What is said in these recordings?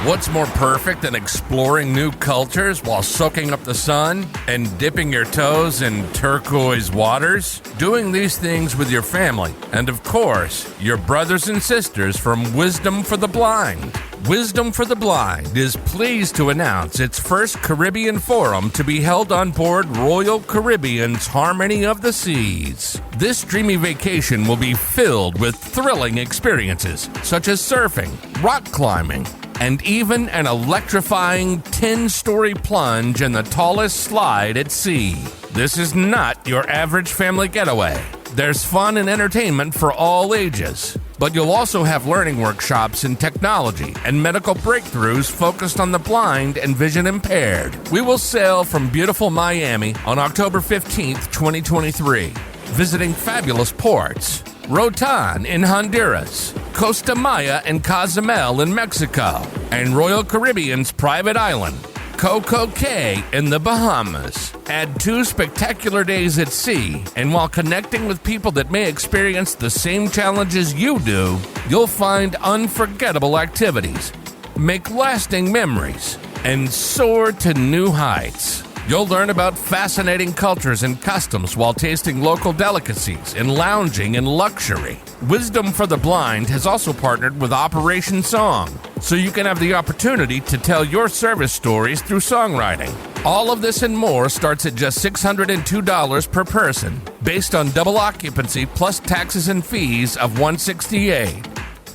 What's more perfect than exploring new cultures while soaking up the sun and dipping your toes in turquoise waters? Doing these things with your family and, of course, your brothers and sisters from Wisdom for the Blind. Wisdom for the Blind is pleased to announce its first Caribbean Forum to be held on board Royal Caribbean's Harmony of the Seas. This dreamy vacation will be filled with thrilling experiences such as surfing, rock climbing, and even an electrifying 10-story plunge in the tallest slide at sea. This is not your average family getaway. There's fun and entertainment for all ages, but you'll also have learning workshops in technology and medical breakthroughs focused on the blind and vision impaired. We will sail from beautiful Miami on October 15th, 2023, visiting fabulous ports: Rotan in Honduras, Costa Maya and Cozumel in Mexico, and Royal Caribbean's private island, Coco Cay in the Bahamas. Add 2 spectacular days at sea, and while connecting with people that may experience the same challenges you do, you'll find unforgettable activities, make lasting memories, and soar to new heights. You'll learn about fascinating cultures and customs while tasting local delicacies and lounging in luxury. Wisdom for the Blind has also partnered with Operation Song, so you can have the opportunity to tell your service stories through songwriting. All of this and more starts at just $602 per person, based on double occupancy plus taxes and fees of $168.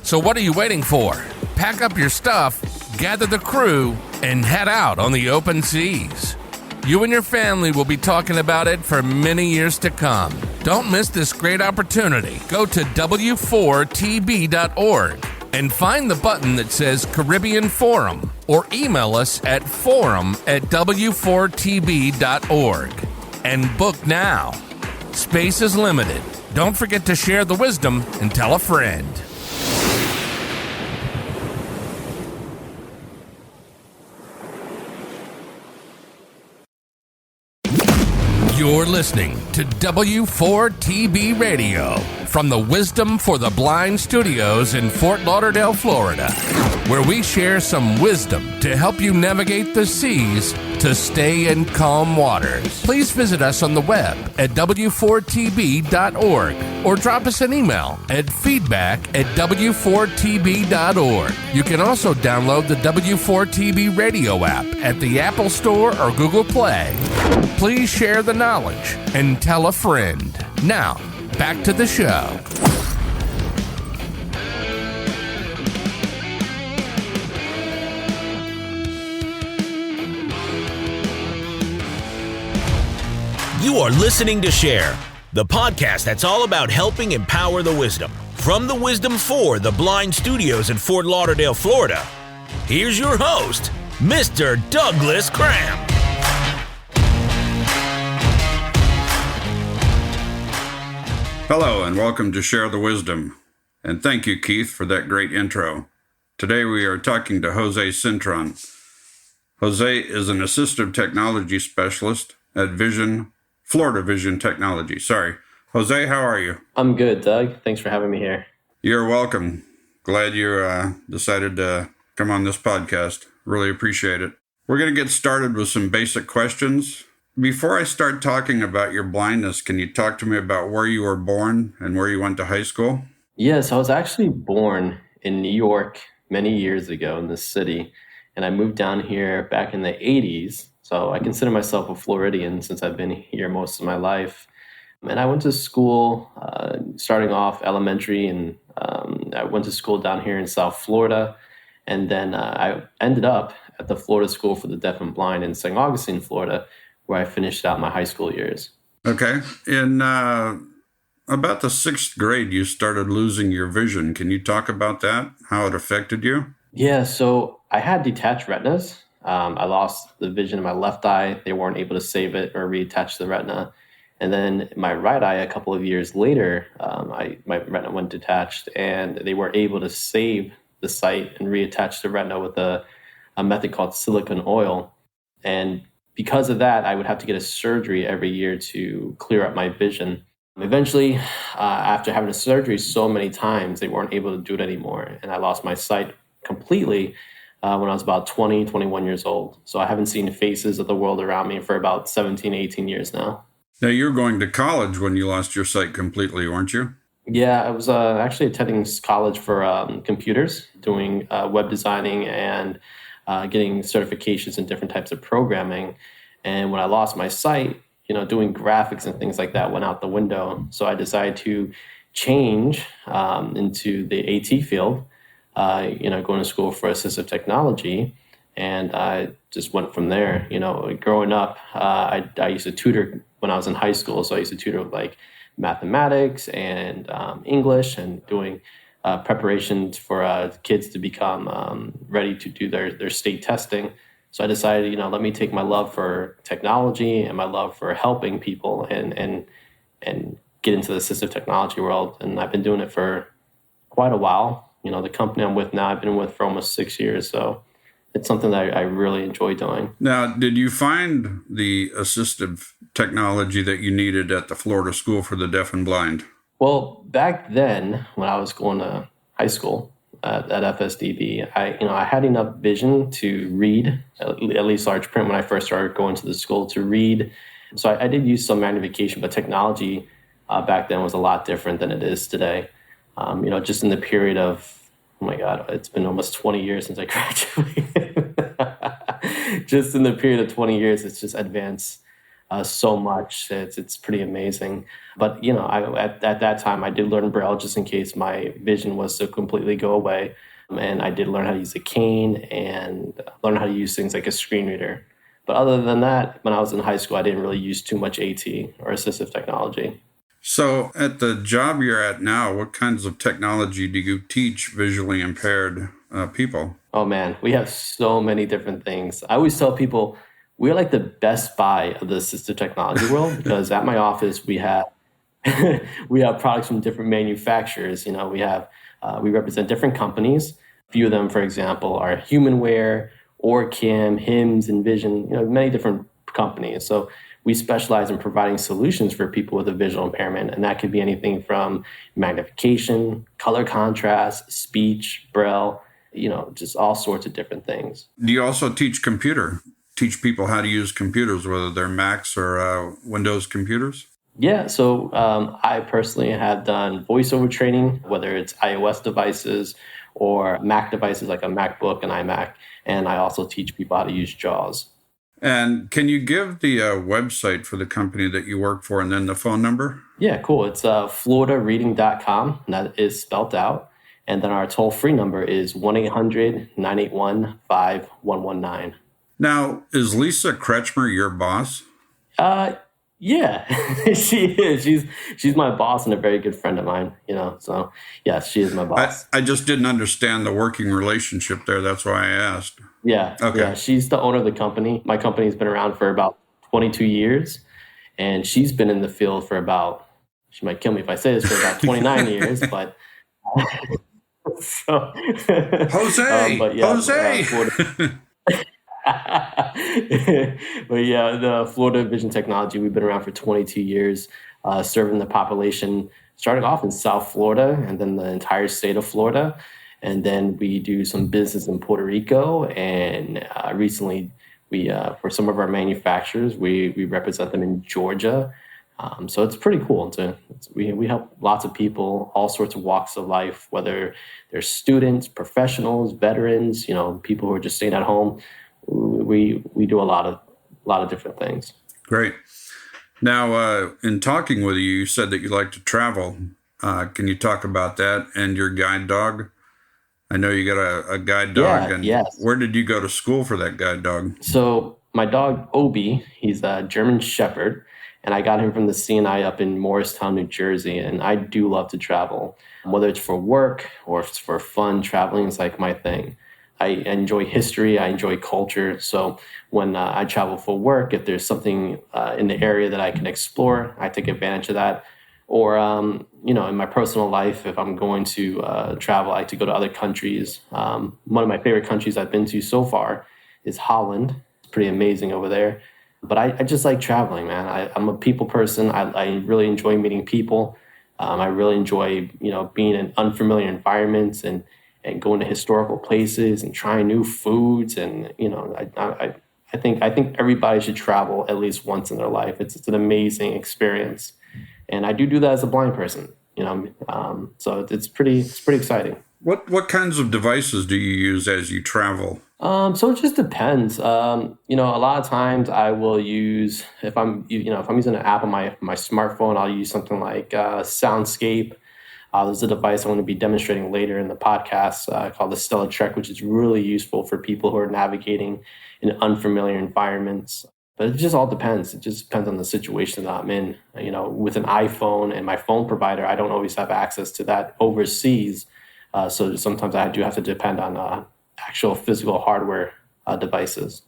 So what are you waiting for? Pack up your stuff, gather the crew, and head out on the open seas. You and your family will be talking about it for many years to come. Don't miss this great opportunity. Go to w4tb.org and find the button that says Caribbean Forum, or email us at forum@w4tb.org and book now. Space is limited. Don't forget to share the wisdom and tell a friend. You're listening to W4TB Radio from the Wisdom for the Blind Studios in Fort Lauderdale, Florida, where we share some wisdom to help you navigate the seas to stay in calm waters. Please visit us on the web at w4tb.org or drop us an email at feedback@w4tb.org. You can also download the W4TB Radio app at the Apple Store or Google Play. Please share the knowledge and tell a friend. Now, back to the show. You are listening to Share, the podcast that's all about helping empower the wisdom. From the Wisdom for the Blind Studios in Fort Lauderdale, Florida, here's your host, Mr. Douglas Cram. Hello and welcome to Share the Wisdom. And thank you, Keith, for that great intro. Today we are talking to Jose Cintron. Jose is an Assistive Technology Specialist at Florida Vision Technology. Jose, how are you? I'm good, Doug. Thanks for having me here. You're welcome. Glad you decided to come on this podcast. Really appreciate it. We're going to get started with some basic questions. Before I start talking about your blindness, can you talk to me about where you were born and where you went to high school? Yes, I was actually born in New York many years ago in this city, and I moved down here back in the 80s. So I consider myself a Floridian since I've been here most of my life. And I went to school, starting off elementary, and I went to school down here in South Florida. And then I ended up at the Florida School for the Deaf and Blind in St. Augustine, Florida, where I finished out my high school years. Okay. In about the 6th grade, you started losing your vision. Can you talk about that, how it affected you? Yeah, so I had detached retinas. I lost the vision in my left eye. They weren't able to save it or reattach the retina. And then my right eye, a couple of years later, my retina went detached, and they were able to save the sight and reattach the retina with a method called silicone oil. And because of that, I would have to get a surgery every year to clear up my vision. Eventually, after having a surgery so many times, they weren't able to do it anymore, and I lost my sight completely. when I was about 20, 21 years old. So I haven't seen faces of the world around me for about 17, 18 years now. Now, you were going to college when you lost your sight completely, weren't you? Yeah, I was actually attending college for computers, doing web designing and getting certifications in different types of programming. And when I lost my sight, doing graphics and things like that went out the window. So I decided to change into the AT field, going to school for assistive technology. And I just went from there. Growing up, I used to tutor when I was in high school. So I used to tutor like mathematics and English, and doing preparations for kids to become ready to do their state testing. So I decided, let me take my love for technology and my love for helping people and get into the assistive technology world. And I've been doing it for quite a while. The company I'm with now, I've been with for almost 6 years. So it's something that I really enjoy doing. Now, did you find the assistive technology that you needed at the Florida School for the Deaf and Blind? Well, back then, when I was going to high school at FSDB, I had enough vision to read, at least large print, when I first started going to the school to read. So I did use some magnification, but technology back then was a lot different than it is today. Just in the period of, oh my God, it's been almost 20 years since I graduated. Just in the period of 20 years, it's just advanced so much. It's pretty amazing. But, at that time, I did learn Braille just in case my vision was to completely go away. And I did learn how to use a cane and learn how to use things like a screen reader. But other than that, when I was in high school, I didn't really use too much AT or assistive technology. So at the job you're at now, what kinds of technology do you teach visually impaired people? Oh, man, we have so many different things. I always tell people we're like the Best Buy of the assistive technology world, because at my office, we have products from different manufacturers. We represent different companies. A few of them, for example, are Humanware, Orcam, HIMS, Envision, many different companies. So we specialize in providing solutions for people with a visual impairment, and that could be anything from magnification, color contrast, speech, Braille, just all sorts of different things. Do you also teach people how to use computers, whether they're Macs or Windows computers? Yeah, so I personally have done voiceover training, whether it's iOS devices or Mac devices like a MacBook and iMac, and I also teach people how to use JAWS. And can you give the website for the company that you work for and then the phone number? Yeah, cool. It's floridareading.com, and that is spelled out. And then our toll-free number is 1-800-981-5119. Now, is Lisa Kretschmer your boss? Yeah, she is. She's my boss and a very good friend of mine, So, yeah, she is my boss. I just didn't understand the working relationship there. That's why I asked. Yeah. Okay. Yeah, she's the owner of the company. My company's been around for about 22 years, and she's been in the field for about, she might kill me if I say this, for about 29 years, but... So, Jose! Jose! But yeah, the Florida Vision Technology, we've been around for 22 years, serving the population, starting off in South Florida and then the entire state of Florida. And then we do some business in Puerto Rico. And recently, we for some of our manufacturers, we represent them in Georgia. So it's pretty cool. We help lots of people, all sorts of walks of life, whether they're students, professionals, veterans, people who are just staying at home. We do a lot of different things. Great. Now, in talking with you, you said that you like to travel. Can you talk about that and your guide dog? I know you got a guide dog. Yeah, and yes. Where did you go to school for that guide dog? So my dog, Obi, he's a German Shepherd, and I got him from the CNI up in Morristown, New Jersey. And I do love to travel, whether it's for work or if it's for fun. Traveling is like my thing. I enjoy history. I enjoy culture. So when I travel for work, if there's something in the area that I can explore, I take advantage of that. Or, in my personal life, if I'm going to travel, I like to go to other countries. One of my favorite countries I've been to so far is Holland. It's pretty amazing over there. But I just like traveling, man. I'm a people person. I really enjoy meeting people. I really enjoy, being in unfamiliar environments and and going to historical places and trying new foods. And, I think everybody should travel at least once in their life. It's an amazing experience. And I do that as a blind person, so it's pretty exciting. What kinds of devices do you use as you travel? So it just depends. A lot of times I will use, if I'm using an app on my smartphone, I'll use something like Soundscape. There's a device I'm going to be demonstrating later in the podcast called the StellarTrek, which is really useful for people who are navigating in unfamiliar environments. But it just all depends. It just depends on the situation that I'm in. With an iPhone and my phone provider, I don't always have access to that overseas. So sometimes I do have to depend on actual physical hardware devices.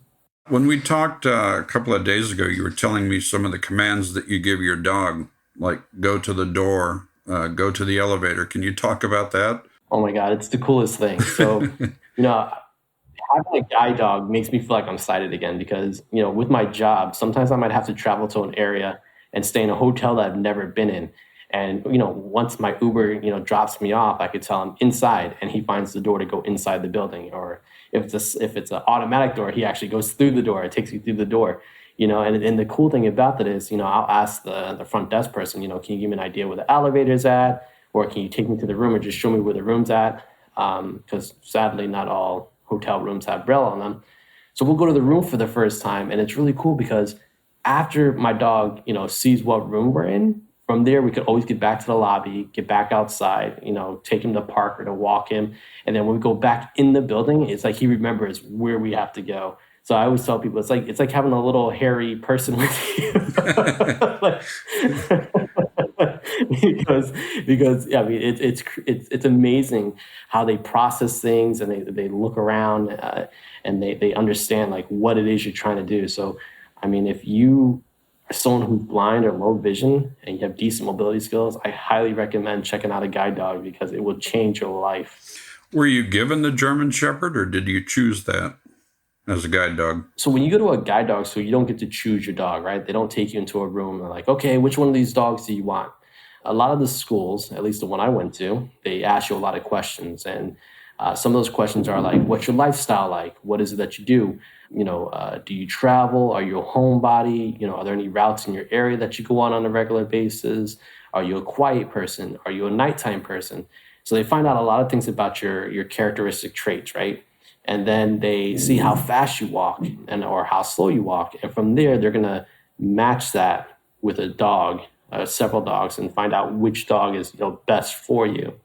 When we talked a couple of days ago, you were telling me some of the commands that you give your dog, like go to the door, go to the elevator. Can you talk about that? Oh my God, it's the coolest thing. So, having a guide dog makes me feel like I'm sighted again because, with my job, sometimes I might have to travel to an area and stay in a hotel that I've never been in. And, once my Uber, drops me off, I could tell him inside and he finds the door to go inside the building. Or if it's an automatic door, he actually goes through the door. It takes you through the door, and the cool thing about that is, I'll ask the front desk person, can you give me an idea where the elevator's at? Or can you take me to the room or just show me where the room's at? Because sadly, not all hotel rooms have Braille on them. So we'll go to the room for the first time. And it's really cool because after my dog, sees what room we're in, from there, we could always get back to the lobby, get back outside, take him to the park or to walk him. And then when we go back in the building, it's like he remembers where we have to go. So I always tell people, it's like having a little hairy person with you. because it's amazing how they process things and they look around and they understand like what it is you're trying to do. So, if you are someone who's blind or low vision and you have decent mobility skills, I highly recommend checking out a guide dog because it will change your life. Were you given the German Shepherd or did you choose that as a guide dog? So when you go to a guide dog school, you don't get to choose your dog, right? They don't take you into a room and like, okay, which one of these dogs do you want? A lot of the schools, at least the one I went to, they ask you a lot of questions. And some of those questions are like, what's your lifestyle like? What is it that you do? Do you travel? Are you a homebody? Are there any routes in your area that you go on a regular basis? Are you a quiet person? Are you a nighttime person? So they find out a lot of things about your characteristic traits, right? And then they see how fast you walk or how slow you walk. And from there, they're going to match that with a dog, several dogs, and find out which dog is best for you.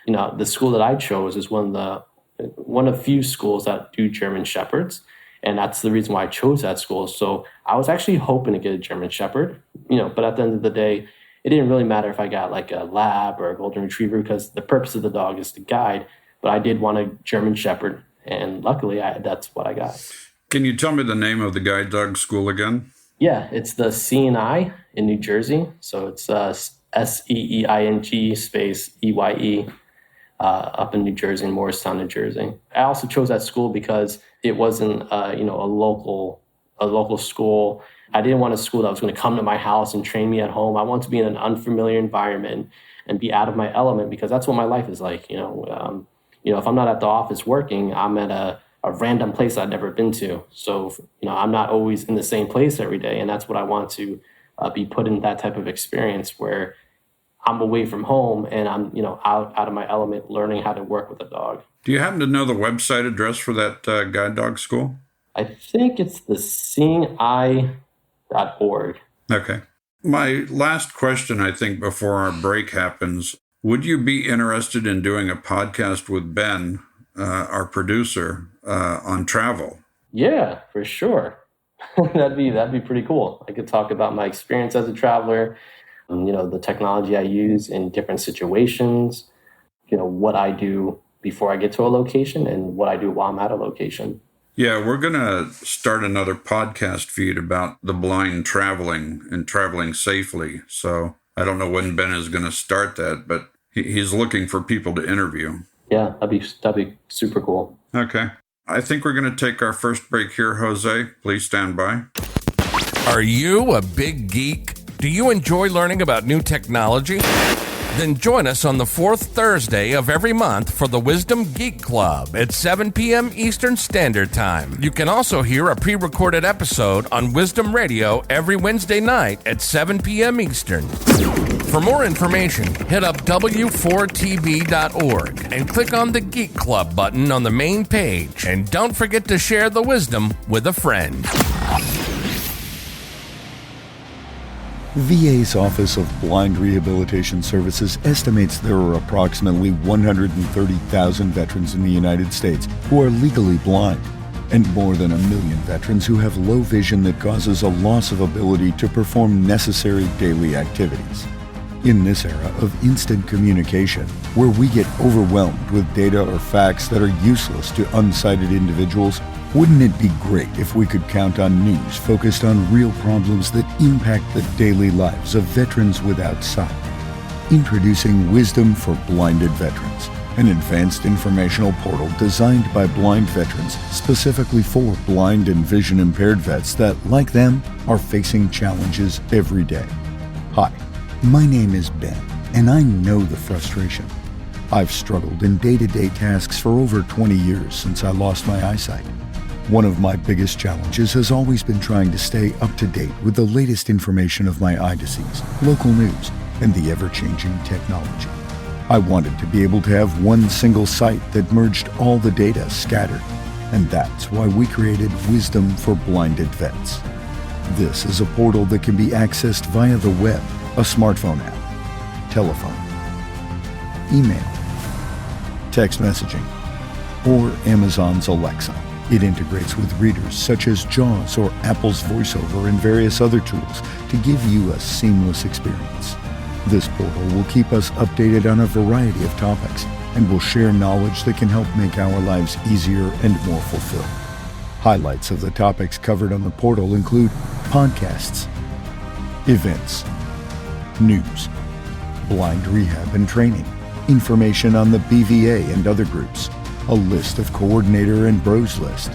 The school that I chose is one of few schools that do German Shepherds. And that's the reason why I chose that school. So I was actually hoping to get a German Shepherd, but at the end of the day, it didn't really matter if I got like a lab or a golden retriever because the purpose of the dog is to guide. But I did want a German Shepherd. And luckily, that's what I got. Can you tell me the name of the guide dog school again? Yeah, it's the CNI in New Jersey. So it's SEEING space EYE up in New Jersey, in Morristown, New Jersey. I also chose that school because it wasn't a local school. I didn't want a school that was going to come to my house and train me at home. I wanted to be in an unfamiliar environment and be out of my element because that's what my life is like. If I'm not at the office working, I'm at a random place I've never been to. So, I'm not always in the same place every day. And that's what I want to be put in that type of experience where I'm away from home and I'm, out of my element, learning how to work with a dog. Do you happen to know the website address for that guide dog school? I think it's the seeingeye.org. Okay. My last question, I think, before our break happens, would you be interested in doing a podcast with Ben, our producer, on travel? Yeah, for sure. That'd be pretty cool. I could talk about my experience as a traveler, the technology I use in different situations, what I do before I get to a location and what I do while I'm at a location. Yeah, we're going to start another podcast feed about the blind traveling and traveling safely. So I don't know when Ben is going to start that, but he's looking for people to interview. Yeah, that'd be super cool. Okay. I think we're going to take our first break here, Jose. Please stand by. Are you a big geek? Do you enjoy learning about new technology? Then join us on the fourth Thursday of every month for the Wisdom Geek Club at 7 p.m. Eastern Standard Time. You can also hear a pre-recorded episode on Wisdom Radio every Wednesday night at 7 p.m. Eastern. For more information, hit up w4tb.org and click on the Geek Club button on the main page. And don't forget to share the wisdom with a friend. VA's Office of Blind Rehabilitation Services estimates there are approximately 130,000 veterans in the United States who are legally blind, and more than 1 million veterans who have low vision that causes a loss of ability to perform necessary daily activities. In this era of instant communication, where we get overwhelmed with data or facts that are useless to unsighted individuals, wouldn't it be great if we could count on news focused on real problems that impact the daily lives of veterans without sight? Introducing Wisdom for Blinded Veterans, an advanced informational portal designed by blind veterans specifically for blind and vision impaired vets that, like them, are facing challenges every day. Hi, my name is Ben, and I know the frustration. I've struggled in day-to-day tasks for over 20 years since I lost my eyesight. One of my biggest challenges has always been trying to stay up to date with the latest information of my eye disease, local news, and the ever-changing technology. I wanted to be able to have one single site that merged all the data scattered, and that's why we created Wisdom for Blinded Vets. This is a portal that can be accessed via the web, a smartphone app, telephone, email, text messaging, or Amazon's Alexa. It integrates with readers such as JAWS or Apple's VoiceOver and various other tools to give you a seamless experience. This portal will keep us updated on a variety of topics and will share knowledge that can help make our lives easier and more fulfilled. Highlights of the topics covered on the portal include podcasts, events, news, blind rehab and training, information on the BVA and other groups, a list of coordinator and bros list,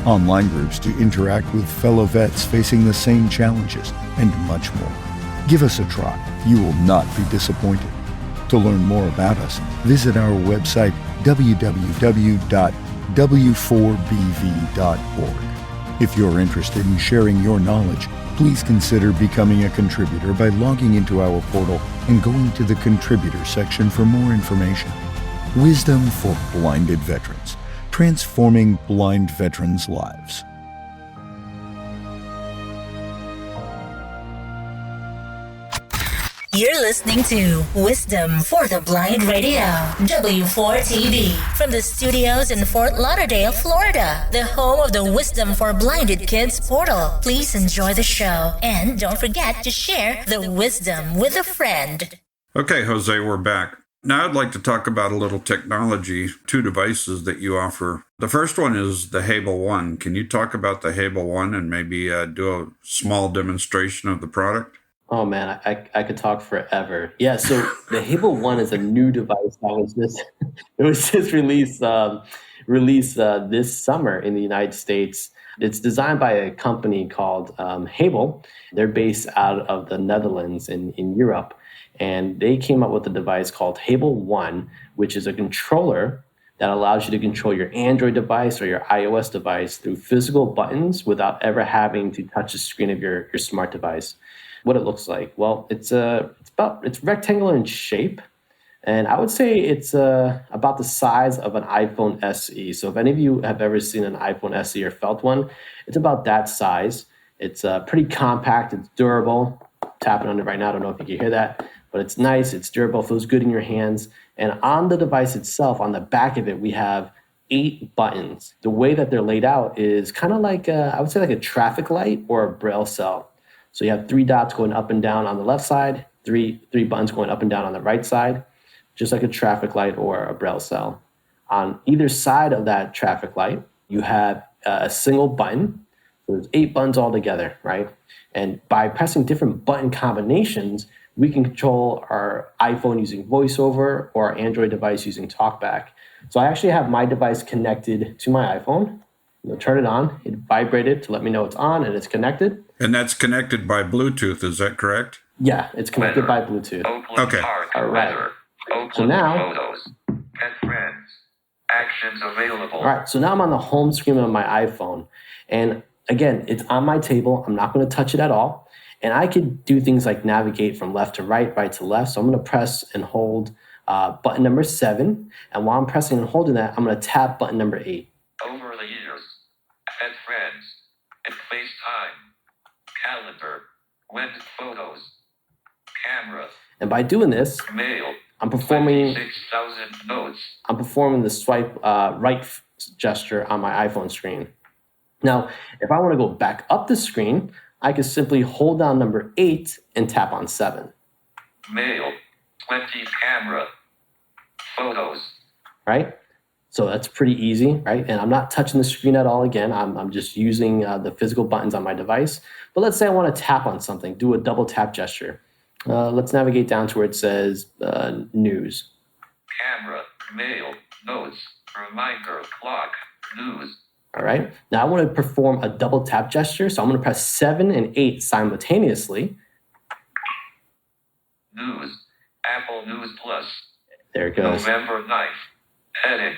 online groups to interact with fellow vets facing the same challenges, and much more. Give us a try. You will not be disappointed. To learn more about us, visit our website www.w4bv.org. If you're interested in sharing your knowledge, please consider becoming a contributor by logging into our portal and going to the contributor section for more information. Wisdom for Blinded Veterans, transforming blind veterans' lives. You're listening to Wisdom for the Blind Radio, W4TV, from the studios in Fort Lauderdale, Florida, the home of the Wisdom for Blinded Kids portal. Please enjoy the show, and don't forget to share the wisdom with a friend. Okay, Jose, we're back. Now I'd like to talk about a little technology, 2 devices that you offer. The first one is the Hable 1. Can you talk about the Hable 1 and maybe do a small demonstration of the product? Oh man, I could talk forever. Yeah, so the Hable 1 is a new device that was just released this summer in the United States. It's designed by a company called Hable. They're based out of the Netherlands in Europe, and they came up with a device called Hable 1, which is a controller that allows you to control your Android device or your iOS device through physical buttons without ever having to touch the screen of your smart device. What it looks like? Well, it's rectangular in shape, and I would say it's about the size of an iPhone SE. So if any of you have ever seen an iPhone SE or felt one, it's about that size. It's pretty compact. It's durable. I'm tapping on it right now. I don't know if you can hear that, but it's nice. It's durable. Feels good in your hands. And on the device itself, on the back of it, we have 8 buttons. The way that they're laid out is kind of like I would say like a traffic light or a braille cell. So you have 3 dots going up and down on the left side, three buttons going up and down on the right side, just like a traffic light or a braille cell. On either side of that traffic light, you have a single button. So there's 8 buttons all together, right? And by pressing different button combinations, we can control our iPhone using VoiceOver or our Android device using TalkBack. So I actually have my device connected to my iPhone, turn it on. It vibrated to let me know it's on and it's connected. And that's connected by Bluetooth, is that correct? Yeah, it's connected by Bluetooth. Okay. All right. So now, photos, pet friends, actions available. all right. So now I'm on the home screen of my iPhone. And again, it's on my table. I'm not going to touch it at all. And I could do things like navigate from left to right, right to left. So I'm going to press and hold button number 7. And while I'm pressing and holding that, I'm going to tap button number 8. Over the years, pet friends, and FaceTime, calendar, wind photos, camera. And by doing this, mail, I'm performing 26,000 notes. I'm performing the swipe right gesture on my iPhone screen. Now, if I want to go back up the screen, I can simply hold down number 8 and tap on 7. Mail, 20 camera, photos. Right? So that's pretty easy, right? And I'm not touching the screen at all again. I'm just using the physical buttons on my device. But let's say I want to tap on something, do a double tap gesture. Let's navigate down to where it says news. Camera, mail, notes, reminder, clock, news. All right. Now I want to perform a double tap gesture. So I'm going to press 7 and 8 simultaneously. News, Apple News Plus. There it goes. November 9th, heading.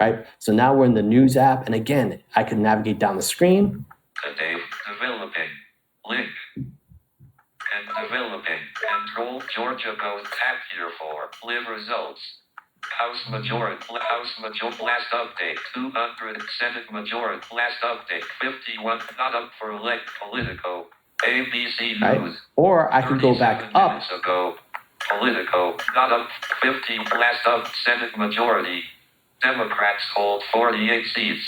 Right. So now we're in the news app. And again, I can navigate down the screen. Today, developing, link. And developing, control Georgia goes tap here for live results. House majority, last update, 200, Senate majority, last update, 51, not up for elect Politico, ABC News. Right. Or I could go back up. Ago, Politico, not up, 50, last up, Senate majority, Democrats hold 48 seats.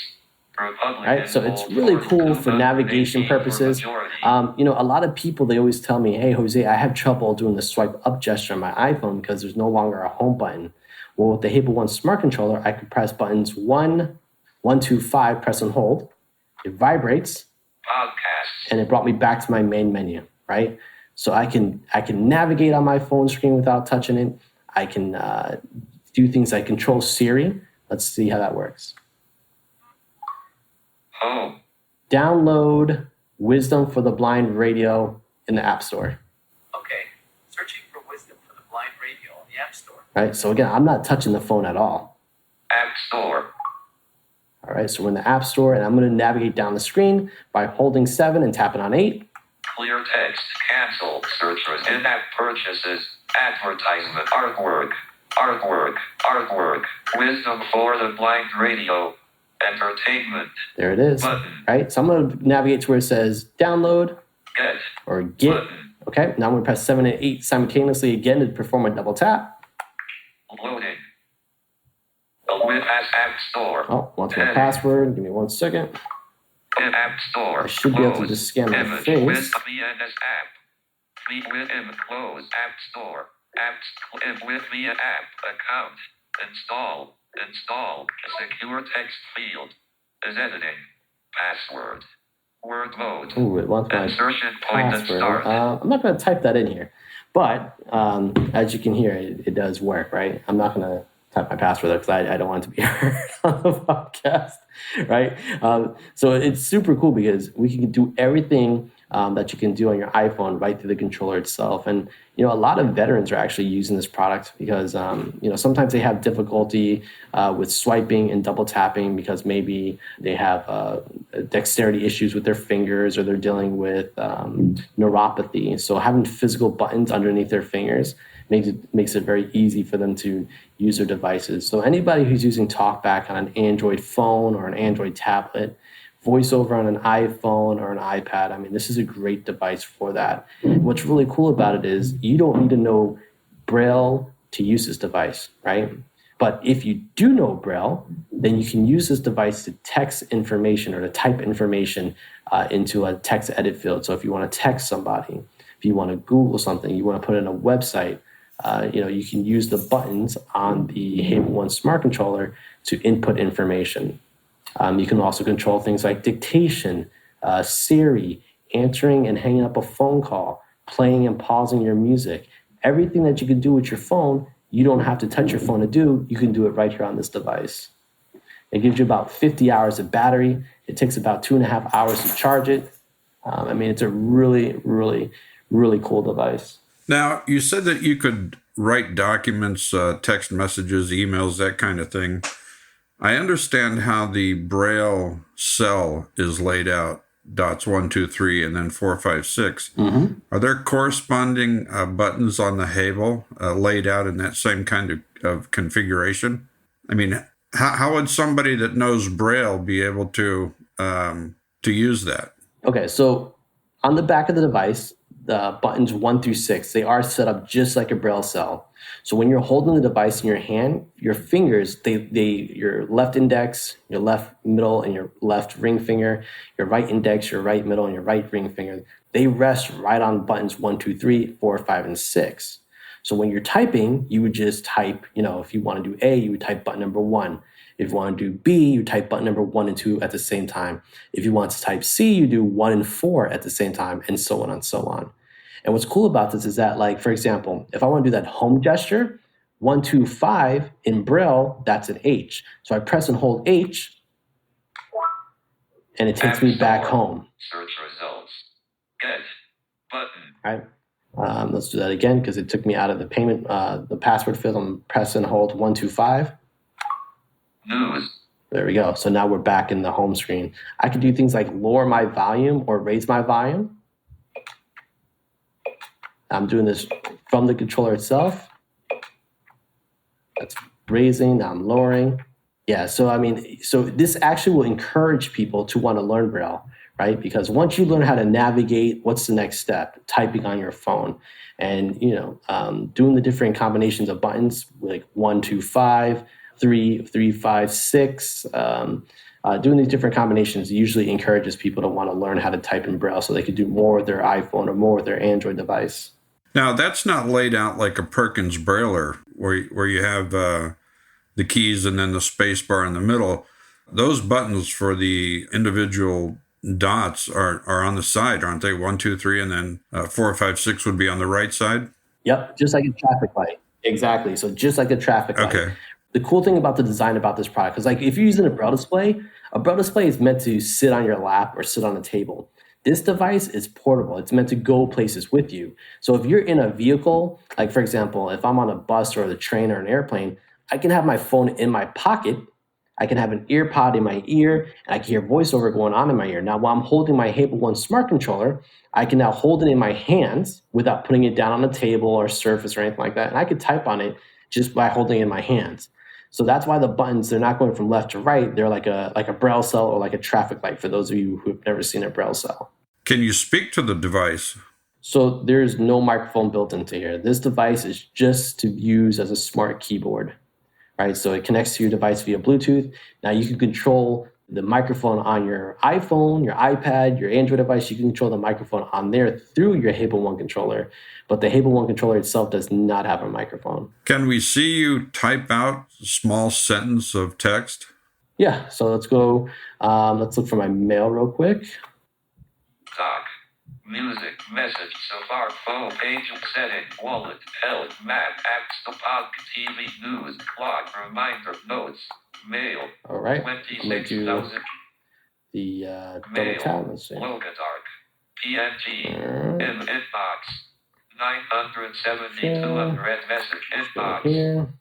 Right, so it's really cool for navigation purposes. A lot of people, they always tell me, hey, Jose, I have trouble doing the swipe up gesture on my iPhone because there's no longer a home button. Well, with the Hable 1 smart controller, I can press buttons 1, 1, 2, 5, press and hold. It vibrates, and it brought me back to my main menu, right? So I can navigate on my phone screen without touching it. I can do things like control Siri. Let's see how that works. Download Wisdom for the Blind radio in the App Store. Okay, searching for Wisdom for the Blind radio in the App Store. Right, so again, I'm not touching the phone at all. App Store. All right, so we're in the App Store, and I'm going to navigate down the screen by holding 7 and tapping on 8. Clear text, cancel, searchers, in-app purchases, advertisement, artwork, Wisdom for the Blind radio. Entertainment. There it is. Button. Right? So I'm going to navigate to where it says download Get. or get. Button. Okay. Now I'm going to press 7 and 8 simultaneously again to perform a double tap. Loading. With App Store. Oh, wants my password. Give me 1 second. In App Store. I should be able to just scan my Image. face. With VNS app. With image close. App Store. With via app account. Install. Secure text field. Is editing. Password. Word mode. Ooh, it wants my Insertion point and password. start. I'm not going to type that in here. But as you can hear, it does work, right? I'm not going to type my password because I don't want it to be heard on the podcast, right? So it's super cool because we can do everything that you can do on your iPhone right through the controller itself. And, a lot of veterans are actually using this product because, sometimes they have difficulty with swiping and double tapping because maybe they have dexterity issues with their fingers or they're dealing with neuropathy. So having physical buttons underneath their fingers makes it very easy for them to use their devices. So anybody who's using TalkBack on an Android phone or an Android tablet, VoiceOver on an iPhone or an iPad, this is a great device for that. And what's really cool about it is you don't need to know Braille to use this device, right? But if you do know Braille, then you can use this device to text information or to type information into a text edit field. So if you want to text somebody, if you want to Google something, you want to put in a website, you can use the buttons on the Hable 1 smart controller to input information. You can also control things like dictation, Siri, answering and hanging up a phone call, playing and pausing your music. Everything that you can do with your phone, you don't have to touch your phone to do. You can do it right here on this device. It gives you about 50 hours of battery. It takes about 2.5 hours to charge it. It's a really, really, really cool device. Now, you said that you could write documents, text messages, emails, that kind of thing. I understand how the Braille cell is laid out, dots 1, 2, 3, and then 4, 5, 6. Mm-hmm. Are there corresponding buttons on the Hable laid out in that same kind of configuration? I mean, how would somebody that knows Braille be able to use that? Okay, so on the back of the device, the buttons 1 through 6, they are set up just like a Braille cell. So when you're holding the device in your hand, your fingers, your left index, your left middle, and your left ring finger, your right index, your right middle, and your right ring finger, they rest right on buttons 1, 2, 3, 4, 5, and 6. So when you're typing, you would just type, if you want to do A, you would type button number 1. If you want to do B, you type button number 1 and 2 at the same time. If you want to type C, you do 1 and 4 at the same time, and so on and so on. And what's cool about this is that, like, for example, if I want to do that home gesture, 1, 2, 5 in Braille, that's an H. So I press and hold H, and it takes me back home. Search results. Get button. All right. Let's do that again because it took me out of the payment, the password field. I'm press and hold 1, 2, 5. News. There we go. So now we're back in the home screen. I can do things like lower my volume or raise my volume. I'm doing this from the controller itself. That's raising, now I'm lowering. Yeah, so this actually will encourage people to want to learn Braille, right? Because once you learn how to navigate, what's the next step? Typing on your phone. And, doing the different combinations of buttons, like 1, 2, 5, 3, 3, 5, 6. Doing these different combinations usually encourages people to want to learn how to type in Braille so they can do more with their iPhone or more with their Android device. Now, that's not laid out like a Perkins Brailler where you have the keys and then the space bar in the middle. Those buttons for the individual dots are on the side, aren't they? 1, 2, 3, and then 4, 5, 6 would be on the right side? Yep, just like a traffic light. Exactly. So just like a traffic light. Okay. The cool thing about the design about this product is, like, if you're using a Braille display is meant to sit on your lap or sit on a table. This device is portable. It's meant to go places with you. So if you're in a vehicle, like, for example, if I'm on a bus or the train or an airplane, I can have my phone in my pocket. I can have an ear pod in my ear, and I can hear voiceover going on in my ear. Now, while I'm holding my Hable 1 smart controller, I can now hold it in my hands without putting it down on a table or surface or anything like that. And I could type on it just by holding it in my hands. So that's why the buttons, they're not going from left to right. They're like a Braille cell or like a traffic light for those of you who have never seen a Braille cell. Can you speak to the device? So there's no microphone built into here. This device is just to use as a smart keyboard, right? So it connects to your device via Bluetooth. Now you can control the microphone on your iPhone, your iPad, your Android device. You can control the microphone on there through your Hable 1 controller. But the Hable 1 controller itself does not have a microphone. Can we see you type out a small sentence of text? Yeah, so let's go. Let's look for my mail real quick. Doc. Music, message, Safari, phone, page, setting, wallet, health, map, apps, the podcast, TV, news, clock, reminder, notes, mail. All right. I'm going to do the double tap. Let's see. Logadark, PNG, in inbox, 972 unread message, inbox. Here.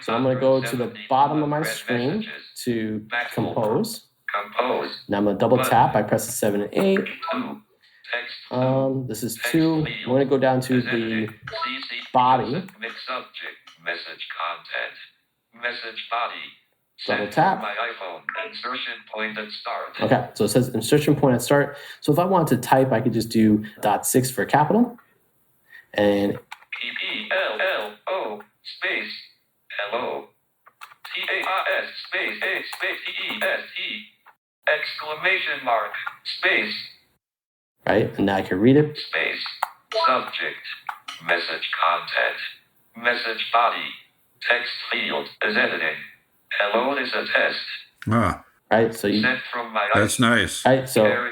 So I'm going to go to the bottom of my screen to compose. Now I'm going to double tap. I press the 7 and 8. This is 2. I'm going to go down to the body. Subject, message content, message body. Double tap. My iPhone, insertion point at start. Okay, so it says insertion point at start. So if I want to type, I could just do .6 for capital. And PPLLO space hello. TARS space A space TEST exclamation mark space. Right, and now I can read it. Space, subject, message content, message body, text field is editing. Hello is a test. Right, so sent from my that's nice. Right, so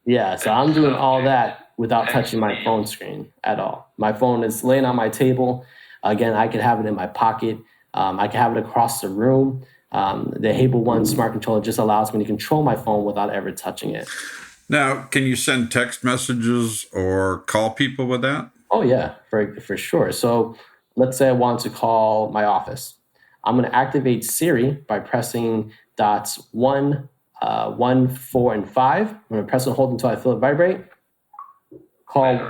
yeah, so I'm doing all that without touching my phone screen at all. My phone is laying on my table. Again, I can have it in my pocket. I can have it across the room. The Hable One smart controller just allows me to control my phone without ever touching it. Now, can you send text messages or call people with that? Oh, yeah, for sure. So let's say I want to call my office. I'm going to activate Siri by pressing dots 1, 1, 4, and 5. I'm going to press and hold until I feel it vibrate. Call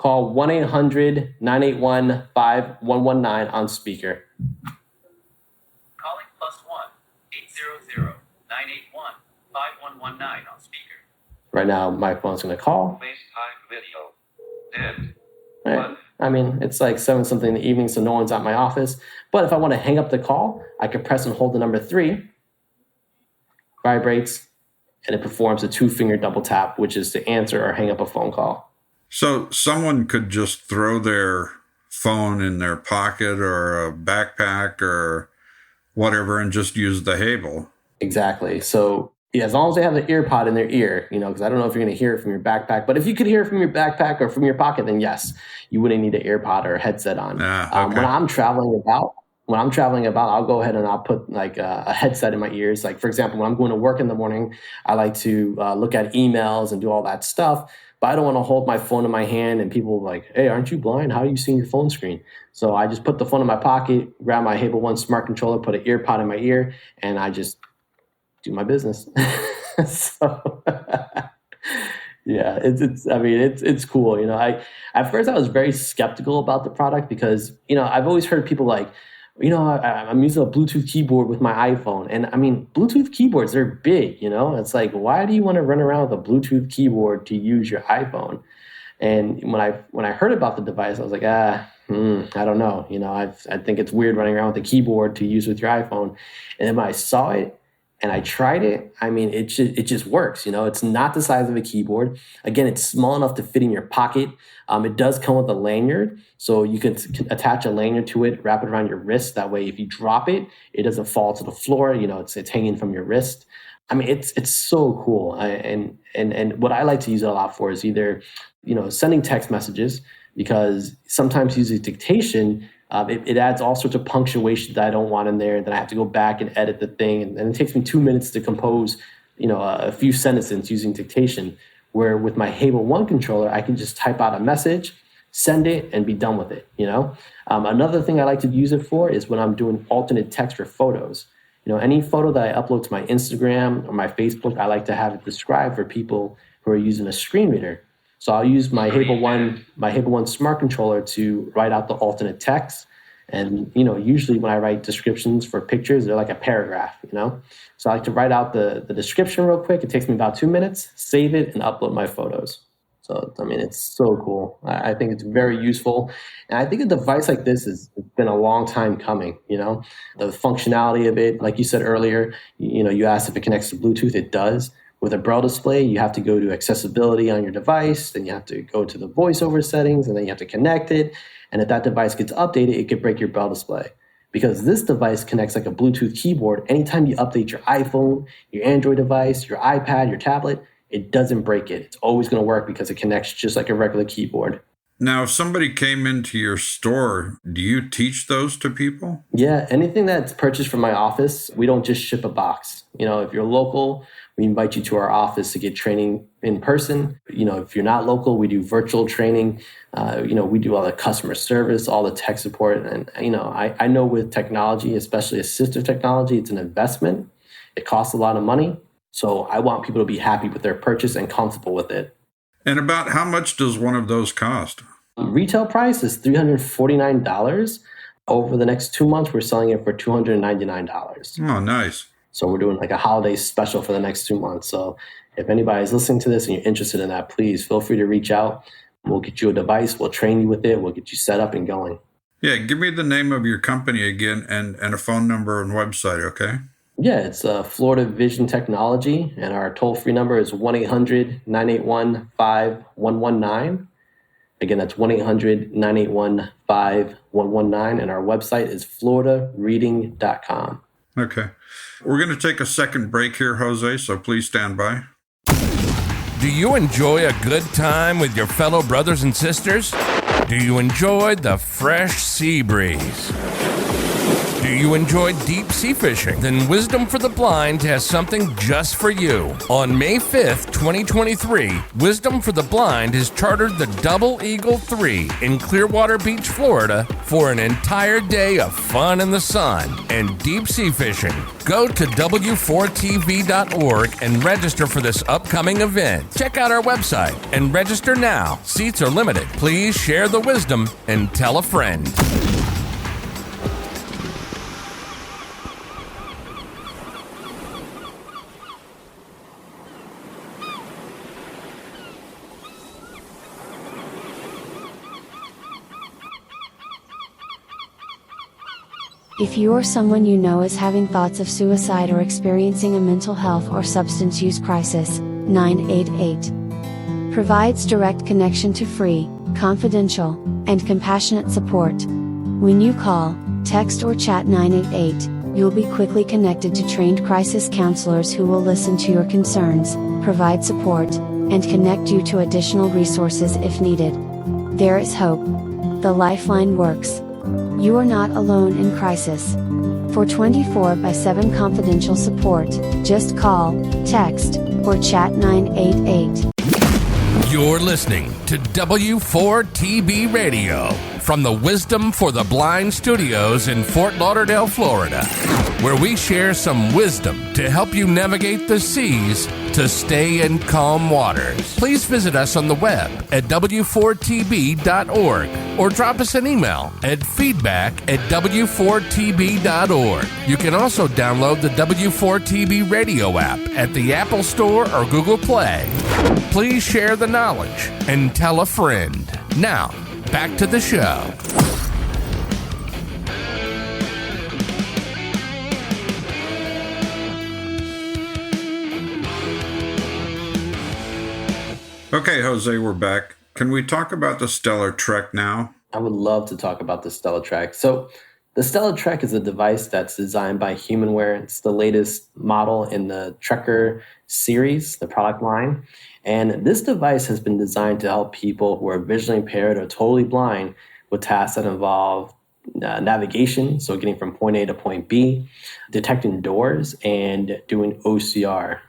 1-800-981-5119 on speaker. Calling +1-800-981-5119 on speaker. Right now, my phone's going to call. FaceTime video. Dimmed. Right. I mean, it's like 7-something in the evening, so no one's at my office. But if I want to hang up the call, I could press and hold the number 3, vibrates, and it performs a 2-finger double tap, which is to answer or hang up a phone call. So someone could just throw their phone in their pocket or a backpack or whatever and just use the Hable. Exactly. So yeah, as long as they have the ear pod in their ear, because I don't know if you're going to hear it from your backpack, but if you could hear it from your backpack or from your pocket, then yes, you wouldn't need an ear pod or a headset on. Okay. When I'm traveling about, I'll go ahead and I'll put like a headset in my ears. Like, for example, when I'm going to work in the morning, I like to look at emails and do all that stuff, but I don't want to hold my phone in my hand and people are like, hey, aren't you blind? How are you seeing your phone screen? So I just put the phone in my pocket, grab my Hable One smart controller, put an ear pod in my ear, and I just do my business. So yeah, it's cool. At first I was very skeptical about the product because, I've always heard people like, I'm using a Bluetooth keyboard with my iPhone. And I mean, Bluetooth keyboards, they're big, it's like, why do you want to run around with a Bluetooth keyboard to use your iPhone? And when I heard about the device, I was like, I don't know. I think it's weird running around with a keyboard to use with your iPhone. And then when I saw it, and I tried it, I mean, it just works. It's not the size of a keyboard. Again, it's small enough to fit in your pocket. It does come with a lanyard, so you can attach a lanyard to it, wrap it around your wrist. That way, if you drop it, it doesn't fall to the floor. It's hanging from your wrist. I mean, it's so cool. And what I like to use it a lot for is either, sending text messages, because sometimes using dictation, it adds all sorts of punctuation that I don't want in there. Then I have to go back and edit the thing. And it takes me 2 minutes to compose, a few sentences using dictation. Where with my Hable One controller, I can just type out a message, send it, and be done with it, Another thing I like to use it for is when I'm doing alternate text for photos. Any photo that I upload to my Instagram or my Facebook, I like to have it described for people who are using a screen reader. So I'll use my Hable One smart controller to write out the alternate text. And, usually when I write descriptions for pictures, they're like a paragraph, So I like to write out the description real quick. It takes me about 2 minutes, save it, and upload my photos. So, I mean, it's so cool. I think it's very useful. And I think a device like this has been a long time coming, The functionality of it, like you said earlier, you asked if it connects to Bluetooth. It does. With a Braille display, you have to go to accessibility on your device, then you have to go to the voiceover settings, and then you have to connect it. And if that device gets updated, it could break your Braille display. Because this device connects like a Bluetooth keyboard. Anytime you update your iPhone, your Android device, your iPad, your tablet, it doesn't break it. It's always going to work because it connects just like a regular keyboard. Now, if somebody came into your store, do you teach those to people? Yeah, anything that's purchased from my office, we don't just ship a box. If you're local, we invite you to our office to get training in person. If you're not local, we do virtual training. We do all the customer service, all the tech support. And, I know with technology, especially assistive technology, it's an investment. It costs a lot of money. So I want people to be happy with their purchase and comfortable with it. And about how much does one of those cost? Retail price is $349. Over the next 2 months, we're selling it for $299. Oh, nice. So we're doing like a holiday special for the next 2 months. So if anybody's listening to this and you're interested in that, please feel free to reach out. We'll get you a device. We'll train you with it. We'll get you set up and going. Yeah, give me the name of your company again and a phone number and website, okay? Yeah, it's Florida Vision Technology, and our toll-free number is 1-800-981-5119. Again, that's 1-800-981-5119, and our website is floridareading.com. Okay. We're going to take a second break here, Jose, so please stand by. Do you enjoy a good time with your fellow brothers and sisters? Do you enjoy the fresh sea breeze? Do Do you enjoy deep sea fishing? Then Wisdom for the Blind has something just for you. On May 5th, 2023, Wisdom for the Blind has chartered the Double Eagle 3 in Clearwater Beach, Florida for an entire day of fun in the sun and deep sea fishing. Go to w4tv.org and register for this upcoming event. Check out our website and register now. Seats are limited. Please share the wisdom and tell a friend. If you or someone you know is having thoughts of suicide or experiencing a mental health or substance use crisis, 988 provides direct connection to free, confidential, and compassionate support. When you call, text, or chat 988, you'll be quickly connected to trained crisis counselors who will listen to your concerns, provide support, and connect you to additional resources if needed. There is hope. The Lifeline works. You are not alone in crisis. For 24/7 confidential support, just call, text, or chat 988. You're listening to W4TB Radio from the Wisdom for the Blind studios in Fort Lauderdale, Florida, where we share some wisdom to help you navigate the seas to stay in calm waters. Please visit us on the web at w4tb.org or drop us an email at feedback@w4tb.org. You can also download the W4TB radio app at the Apple Store or Google Play. Please share the knowledge and tell a friend. Now, back to the show. Okay, Jose, we're back. Can we talk about the StellarTrek now? I would love to talk about the StellarTrek. So the StellarTrek is a device that's designed by Humanware. It's the latest model in the Trekker series, the product line. And this device has been designed to help people who are visually impaired or totally blind with tasks that involve navigation, so getting from point A to point B, detecting doors, and doing OCR,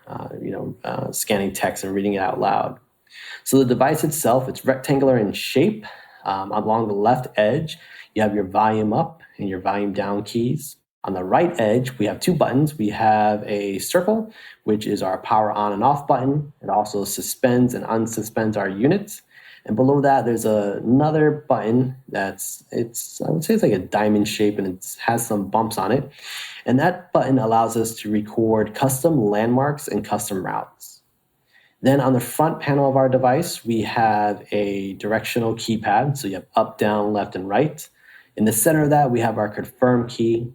scanning text and reading it out loud. So the device itself, it's rectangular in shape. Along the left edge, you have your volume up and your volume down keys. On the right edge, we have two buttons. We have a circle, which is our power on and off button. It also suspends and unsuspends our units. And below that, there's another button I would say it's like a diamond shape, and it has some bumps on it. And that button allows us to record custom landmarks and custom routes. Then on the front panel of our device, we have a directional keypad. So you have up, down, left, and right. In the center of that, we have our confirm key.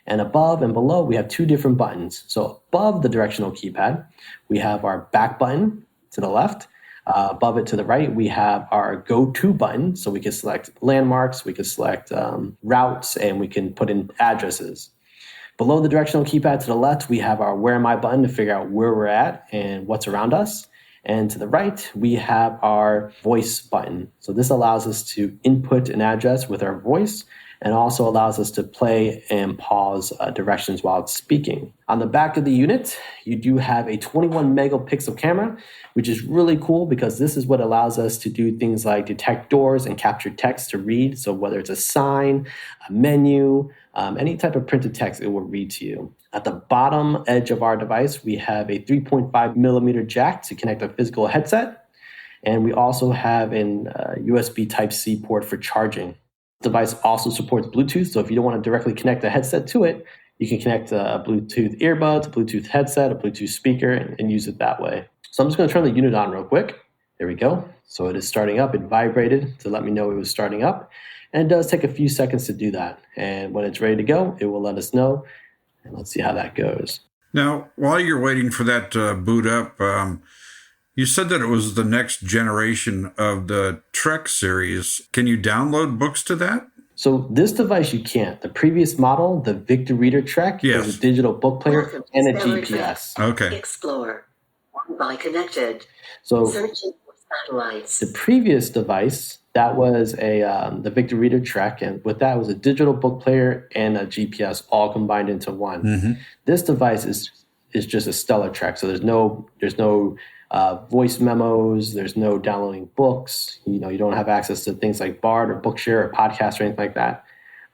And above and below, we have two different buttons. So above the directional keypad, we have our back button to the left. Above it to the right, we have our go-to button. So we can select landmarks, we can select routes, and we can put in addresses. Below the directional keypad to the left, we have our Where Am I button to figure out where we're at and what's around us. And to the right, we have our voice button. So this allows us to input an address with our voice and also allows us to play and pause directions while it's speaking. On the back of the unit, you do have a 21 megapixel camera, which is really cool because this is what allows us to do things like detect doors and capture text to read. So whether it's a sign, a menu, any type of printed text, it will read to you. At the bottom edge of our device, we have a 3.5 millimeter jack to connect a physical headset. And we also have an USB Type-C port for charging. The device also supports Bluetooth. So if you don't want to directly connect a headset to it, you can connect a Bluetooth earbud, a Bluetooth headset, a Bluetooth speaker, and use it that way. So I'm just going to turn the unit on real quick. There we go. So it is starting up. It vibrated to let me know it was starting up. And it does take a few seconds to do that. And when it's ready to go, it will let us know. And let's see how that goes. Now, while you're waiting for that to boot up, you said that it was the next generation of the Trek series. Can you download books to that? So this device you can't. The previous model, the Victor Reader Trek, yes, was a digital book player and a GPS. Okay. Explore. Wi-Fi connected. So searching for The previous device, that was the Victor Reader Trek, and with that was a digital book player and a GPS all combined into one. Mm-hmm. This device is just a StellarTrek, so there's no voice memos, there's no downloading books. You don't have access to things like Bard or Bookshare or podcast or anything like that.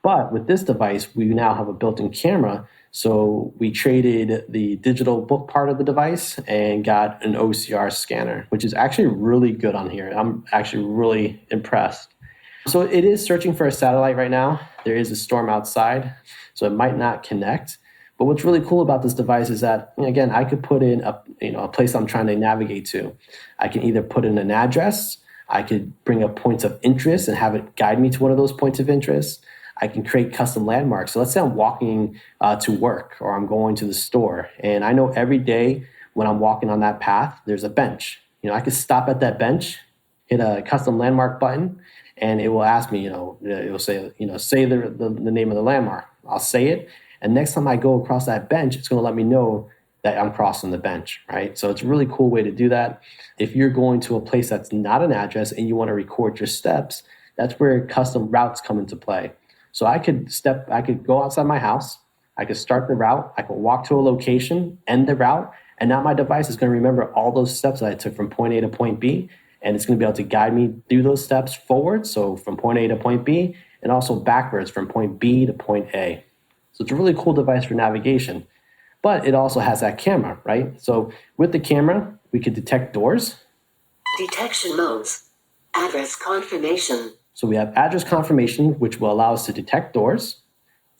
But with this device, we now have a built-in camera. So we traded the digital book part of the device and got an OCR scanner, which is actually really good on here. I'm actually really impressed. So it is searching for a satellite right now. There is a storm outside, so it might not connect. But what's really cool about this device is that, again, I could put in a place I'm trying to navigate to. I can either put in an address, I could bring up points of interest and have it guide me to one of those points of interest. I can create custom landmarks. So let's say I'm walking to work or I'm going to the store, and I know every day when I'm walking on that path, there's a bench. I could stop at that bench, hit a custom landmark button, and it will ask me, it will say, say the name of the landmark. I'll say it, and next time I go across that bench, it's going to let me know that I'm crossing the bench, right? So it's a really cool way to do that. If you're going to a place that's not an address and you want to record your steps, that's where custom routes come into play. So I could go outside my house, I could start the route, I could walk to a location, end the route, and now my device is going to remember all those steps that I took from point A to point B, and it's going to be able to guide me through those steps forward, so from point A to point B, and also backwards from point B to point A. So it's a really cool device for navigation, but it also has that camera, right? So with the camera, we could detect doors. Detection modes. Address confirmation. So we have address confirmation, which will allow us to detect doors.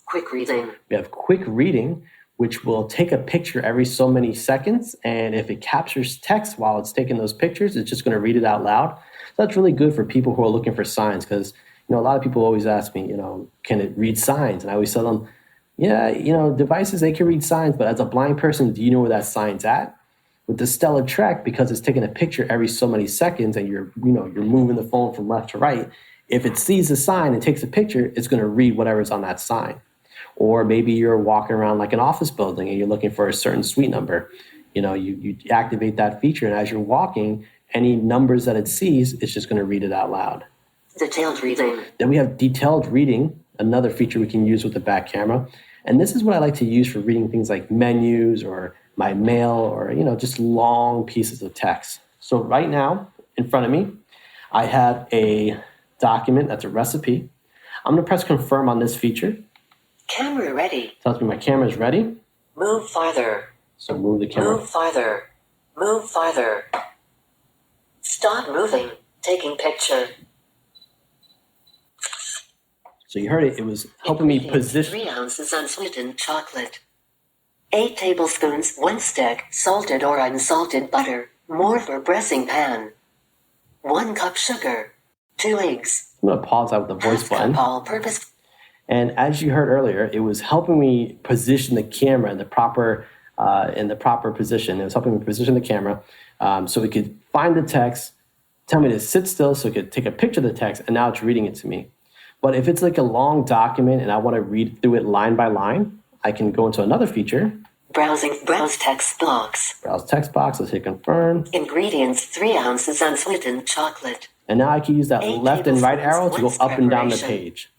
Quick reading. We have quick reading, which will take a picture every so many seconds. And if it captures text while it's taking those pictures, it's just going to read it out loud. So that's really good for people who are looking for signs, because, a lot of people always ask me, can it read signs? And I always tell them, yeah, devices, they can read signs, but as a blind person, do you know where that sign's at? With the StellarTrek, because it's taking a picture every so many seconds and you're moving the phone from left to right, if it sees a sign and takes a picture, it's going to read whatever's on that sign. Or maybe you're walking around like an office building and you're looking for a certain suite number. You activate that feature, and as you're walking, any numbers that it sees, it's just going to read it out loud. Detailed reading. Then we have detailed reading, another feature we can use with the back camera. And this is what I like to use for reading things like menus or my mail or, just long pieces of text. So right now, in front of me, I have a document that's a recipe. I'm going to press confirm on this feature. Camera ready. Tells me my camera is ready. Move farther. So move the camera. Move farther. Move farther. Stop moving. Taking picture. So you heard it. It was helping me position. 3 ounces unsweetened chocolate. 8 tablespoons, 1 stick, salted or unsalted butter. More for pressing pan. 1 cup sugar. 2 eggs. I'm going to pause out with the voice button. All-purpose. And as you heard earlier, it was helping me position the camera in the proper position. It was helping me position the camera so it could find the text, tell me to sit still so it could take a picture of the text, and now it's reading it to me. But if it's like a long document and I want to read through it line by line, I can go into another feature. Browse text box. Browse text box. Let's hit confirm. Ingredients: 3 ounces unsweetened chocolate. And now I can use that left and right arrow to go up and down the page.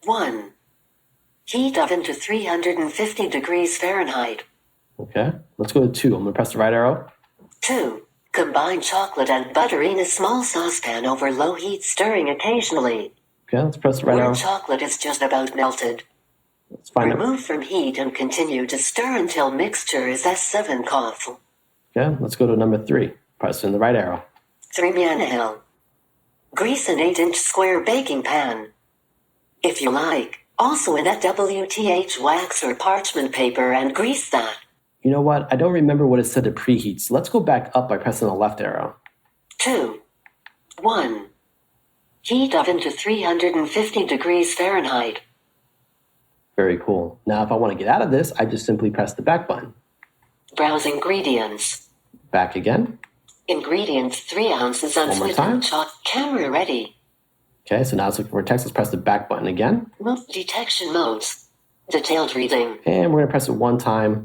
1. Heat oven to 350 degrees Fahrenheit. Okay. Let's go to 2. I'm going to press the right arrow. 2. Combine chocolate and butter in a small saucepan over low heat, stirring occasionally. Okay, let's press the right arrow. When chocolate is just about melted. Let's find it. Remove from heat and continue to stir until mixture is S7 cough. Okay, let's go to number 3. Press in the right arrow. 3 Manahel. Grease an 8-inch square baking pan. If you like, also in WTH wax or parchment paper and grease that. You know what? I don't remember what it said to preheat, so let's go back up by pressing the left arrow. 2. 1. Heat oven to 350 degrees Fahrenheit. Very cool. Now, if I want to get out of this, I just simply press the back button. Browse ingredients. Back again. Ingredients: 3 ounces unsweetened chocolate. Camera ready. Okay, so now it's looking for text. Let's press the back button again. Detection modes. Detailed reading. And we're going to press it one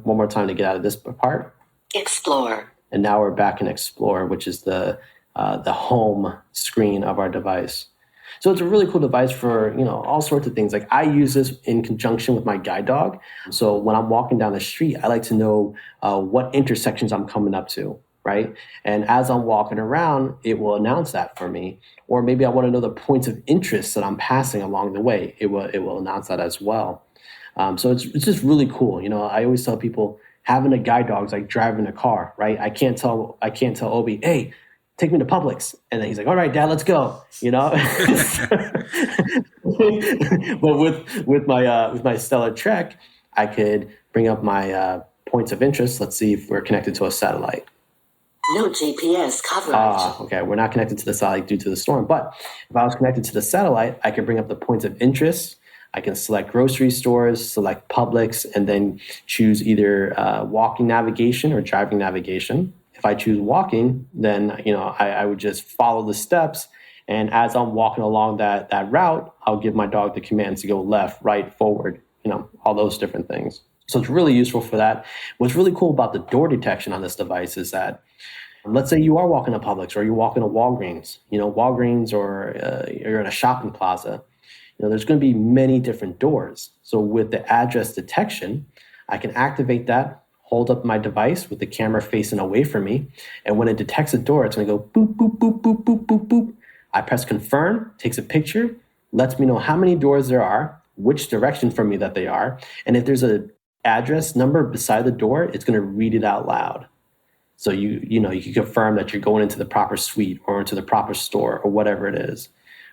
more time to get out of this part. Explore. And now we're back in Explore, which is the the home screen of our device. So it's a really cool device for, all sorts of things. Like I use this in conjunction with my guide dog. So when I'm walking down the street, I like to know what intersections I'm coming up to, right? And as I'm walking around, it will announce that for me. Or maybe I want to know the points of interest that I'm passing along the way. It will announce that as well. So it's just really cool. I always tell people having a guide dog is like driving a car, right? I can't tell Obi, hey, take me to Publix. And then he's like, all right, Dad, let's go. But with my StellarTrek, I could bring up my points of interest. Let's see if we're connected to a satellite. No GPS coverage. Okay, we're not connected to the satellite due to the storm. But if I was connected to the satellite, I could bring up the points of interest. I can select grocery stores, select Publix, and then choose either walking navigation or driving navigation. If I choose walking, then I would just follow the steps, and as I'm walking along that route, I'll give my dog the commands to go left, right, forward, all those different things. So it's really useful for that. What's really cool about the door detection on this device is that, let's say you are walking to Publix or you're walking to Walgreens, or you're in a shopping plaza. There's going to be many different doors. So with the address detection, I can activate that, hold up my device with the camera facing away from me. And when it detects a door, it's going to go boop, boop, boop, boop, boop, boop, boop. I press confirm, takes a picture, lets me know how many doors there are, which direction from me that they are. And if there's an address number beside the door, it's going to read it out loud. So you can confirm that you're going into the proper suite or into the proper store or whatever it is.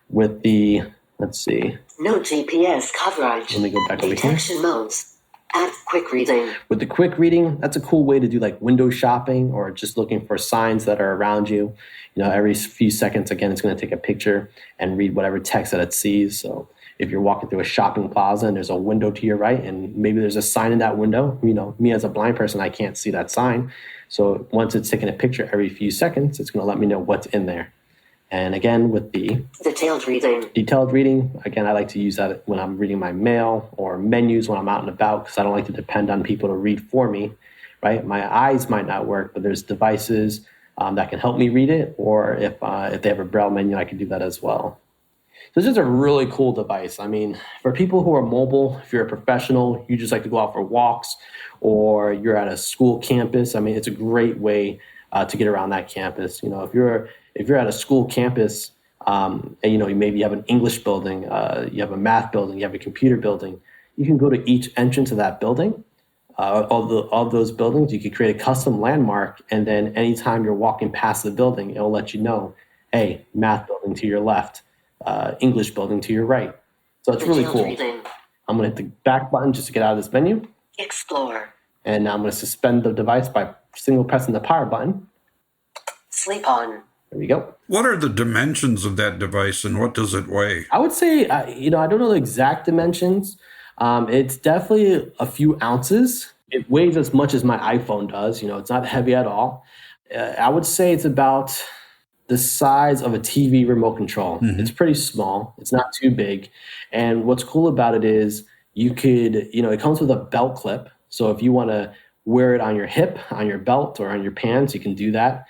With the, let's see. No GPS coverage. Let me go back over here. Detection modes. Add quick reading. With the quick reading, that's a cool way to do like window shopping or just looking for signs that are around you. Every few seconds, again, it's going to take a picture and read whatever text that it sees. So if you're walking through a shopping plaza and there's a window to your right and maybe there's a sign in that window, me as a blind person, I can't see that sign. So once it's taking a picture every few seconds, it's going to let me know what's in there. And again, with the detailed reading, again, I like to use that when I'm reading my mail or menus when I'm out and about because I don't like to depend on people to read for me, right? My eyes might not work, but there's devices that can help me read it. Or if they have a Braille menu, I can do that as well. So it's just a really cool device. I mean, for people who are mobile, if you're a professional, you just like to go out for walks or you're at a school campus, I mean, it's a great way to get around that campus. If you're at a school campus and maybe you have an English building, you have a math building, you have a computer building, you can go to each entrance of that building, of those buildings. You can create a custom landmark, and then anytime you're walking past the building, it'll let you know, hey, math building to your left, English building to your right. So it's really cool. I'm going to hit the back button just to get out of this menu. Explore. And now I'm going to suspend the device by single pressing the power button. Sleep on. There we go. What are the dimensions of that device and what does it weigh? I would say, I don't know the exact dimensions. It's definitely a few ounces. It weighs as much as my iPhone does. It's not heavy at all. I would say it's about the size of a TV remote control. Mm-hmm. It's pretty small. It's not too big. And what's cool about it is you could, it comes with a belt clip. So if you want to wear it on your hip, on your belt, or on your pants, you can do that.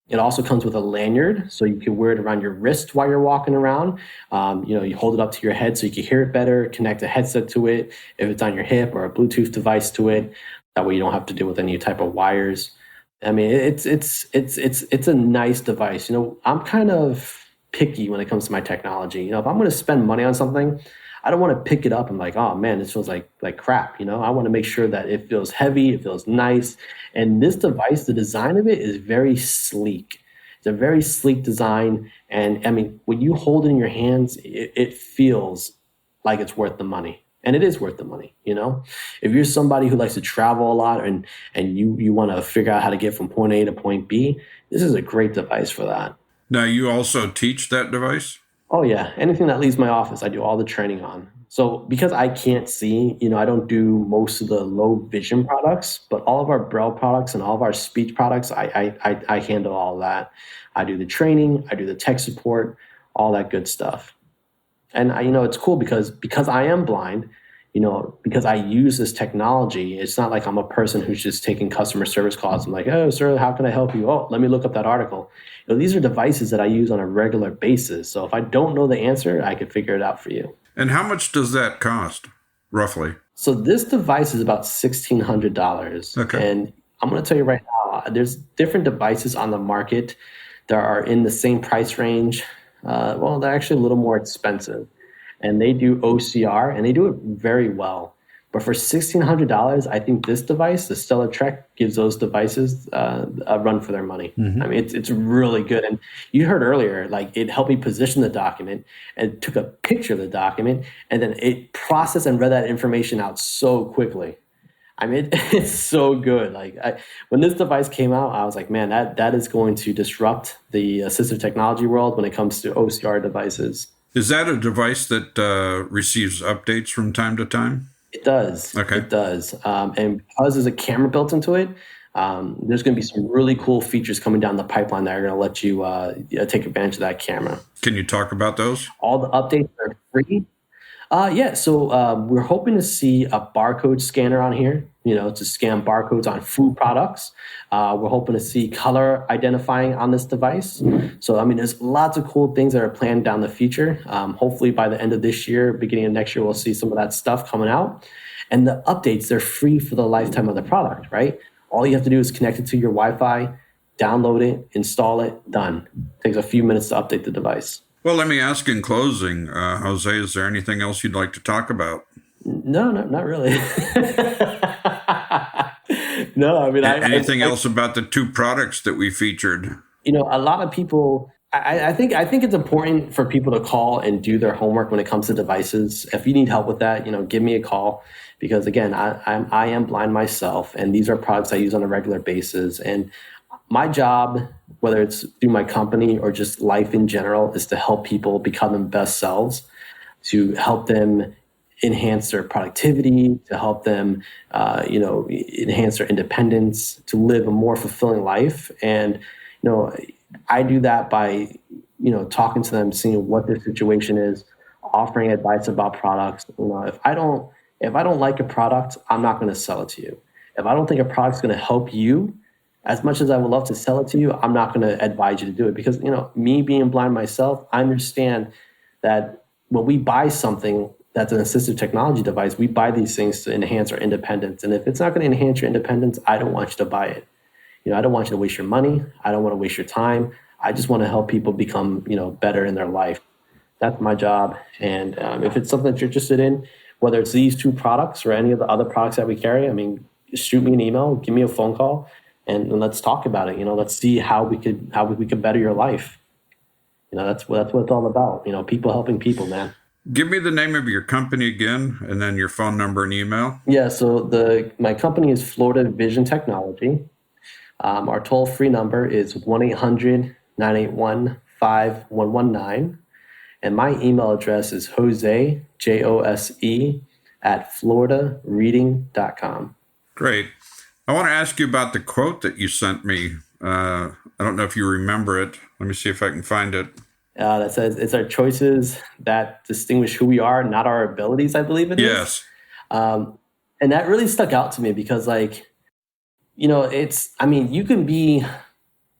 It also comes with a lanyard, so you can wear it around your wrist while you're walking around. You hold it up to your head so you can hear it better, connect a headset to it if it's on your hip or a Bluetooth device to it. That way you don't have to deal with any type of wires. I mean, it's a nice device. I'm kind of picky when it comes to my technology. If I'm going to spend money on something, I don't want to pick it up and like, oh man, this feels like crap. I want to make sure that it feels heavy, it feels nice. And this device, the design of it is very sleek. It's a very sleek design. And I mean, when you hold it in your hands, it feels like it's worth the money. And it is worth the money, If you're somebody who likes to travel a lot and you want to figure out how to get from point A to point B, this is a great device for that. Now, you also teach that device? Oh, yeah. Anything that leaves my office, I do all the training on. So because I can't see, I don't do most of the low vision products, but all of our Braille products and all of our speech products, I handle all of that. I do the training, I do the tech support, all that good stuff. And it's cool because I am blind, because I use this technology, it's not like I'm a person who's just taking customer service calls. I'm like, oh, sir, how can I help you? Oh, let me look up that article. These are devices that I use on a regular basis. So if I don't know the answer, I can figure it out for you. And how much does that cost, roughly? So this device is about $1,600. Okay. And I'm going to tell you right now, there's different devices on the market that are in the same price range. They're actually a little more expensive. And they do OCR, and they do it very well. But for $1,600, I think this device, the StellarTrek, gives those devices a run for their money. Mm-hmm. I mean, it's really good. And you heard earlier, like it helped me position the document and took a picture of the document, and then it processed and read that information out so quickly. I mean, it's so good. When this device came out, I was like, man, that is going to disrupt the assistive technology world when it comes to OCR devices. Is that a device that receives updates from time to time? It does. Okay. It does. And because there's a camera built into it, there's going to be some really cool features coming down the pipeline that are going to let you take advantage of that camera. Can you talk about those? All the updates are free. So we're hoping to see a barcode scanner on here, to scan barcodes on food products. We're hoping to see color identifying on this device. So, I mean, there's lots of cool things that are planned down the future. Hopefully by the end of this year, beginning of next year, we'll see some of that stuff coming out. And the updates, they're free for the lifetime of the product, right? All you have to do is connect it to your Wi-Fi, download it, install it, done. It takes a few minutes to update the device. Well, let me ask in closing, Jose, is there anything else you'd like to talk about? No, not really. No, I mean, anything else about the two products that we featured? A lot of people, I think it's important for people to call and do their homework when it comes to devices. If you need help with that, give me a call, because again, I am blind myself, and these are products I use on a regular basis. And my job, whether it's through my company or just life in general, is to help people become their best selves, to help them enhance their productivity, to help them, enhance their independence, to live a more fulfilling life. And, I do that by, talking to them, seeing what their situation is, offering advice about products. If I don't like a product, I'm not going to sell it to you. If I don't think a product's going to help you, as much as I would love to sell it to you, I'm not going to advise you to do it, because, me being blind myself, I understand that when we buy something that's an assistive technology device, we buy these things to enhance our independence. And if it's not going to enhance your independence, I don't want you to buy it. I don't want you to waste your money. I don't want to waste your time. I just want to help people become, better in their life. That's my job. And if it's something that you're interested in, whether it's these two products or any of the other products that we carry, I mean, shoot me an email, give me a phone call, and let's talk about it. Let's see how we could better your life. That's what it's all about. People helping people, man. Give me the name of your company again, and then your phone number and email. Yeah, so my company is Florida Vision Technology. Our toll-free number is 1-800-981-5119. And my email address is Jose, Jose, @floridareading.com. Great. I want to ask you about the quote that you sent me. I don't know if you remember it. Let me see if I can find it. That says, it's our choices that distinguish who we are, not our abilities, I believe it is. Yes. And that really stuck out to me because,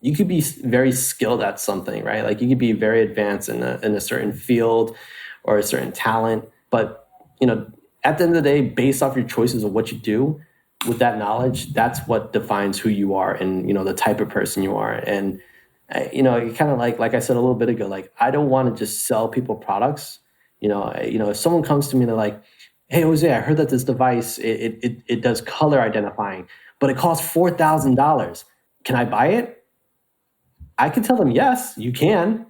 you could be very skilled at something, right? Like you could be very advanced in a certain field or a certain talent. But, at the end of the day, based off your choices of what you do with that knowledge, that's what defines who you are and, the type of person you are. And, you kind of like I said a little bit ago, I don't want to just sell people products. If someone comes to me and they're like, hey, Jose, I heard that this device, it does color identifying, but it costs $4,000. Can I buy it? I can tell them, yes, you can,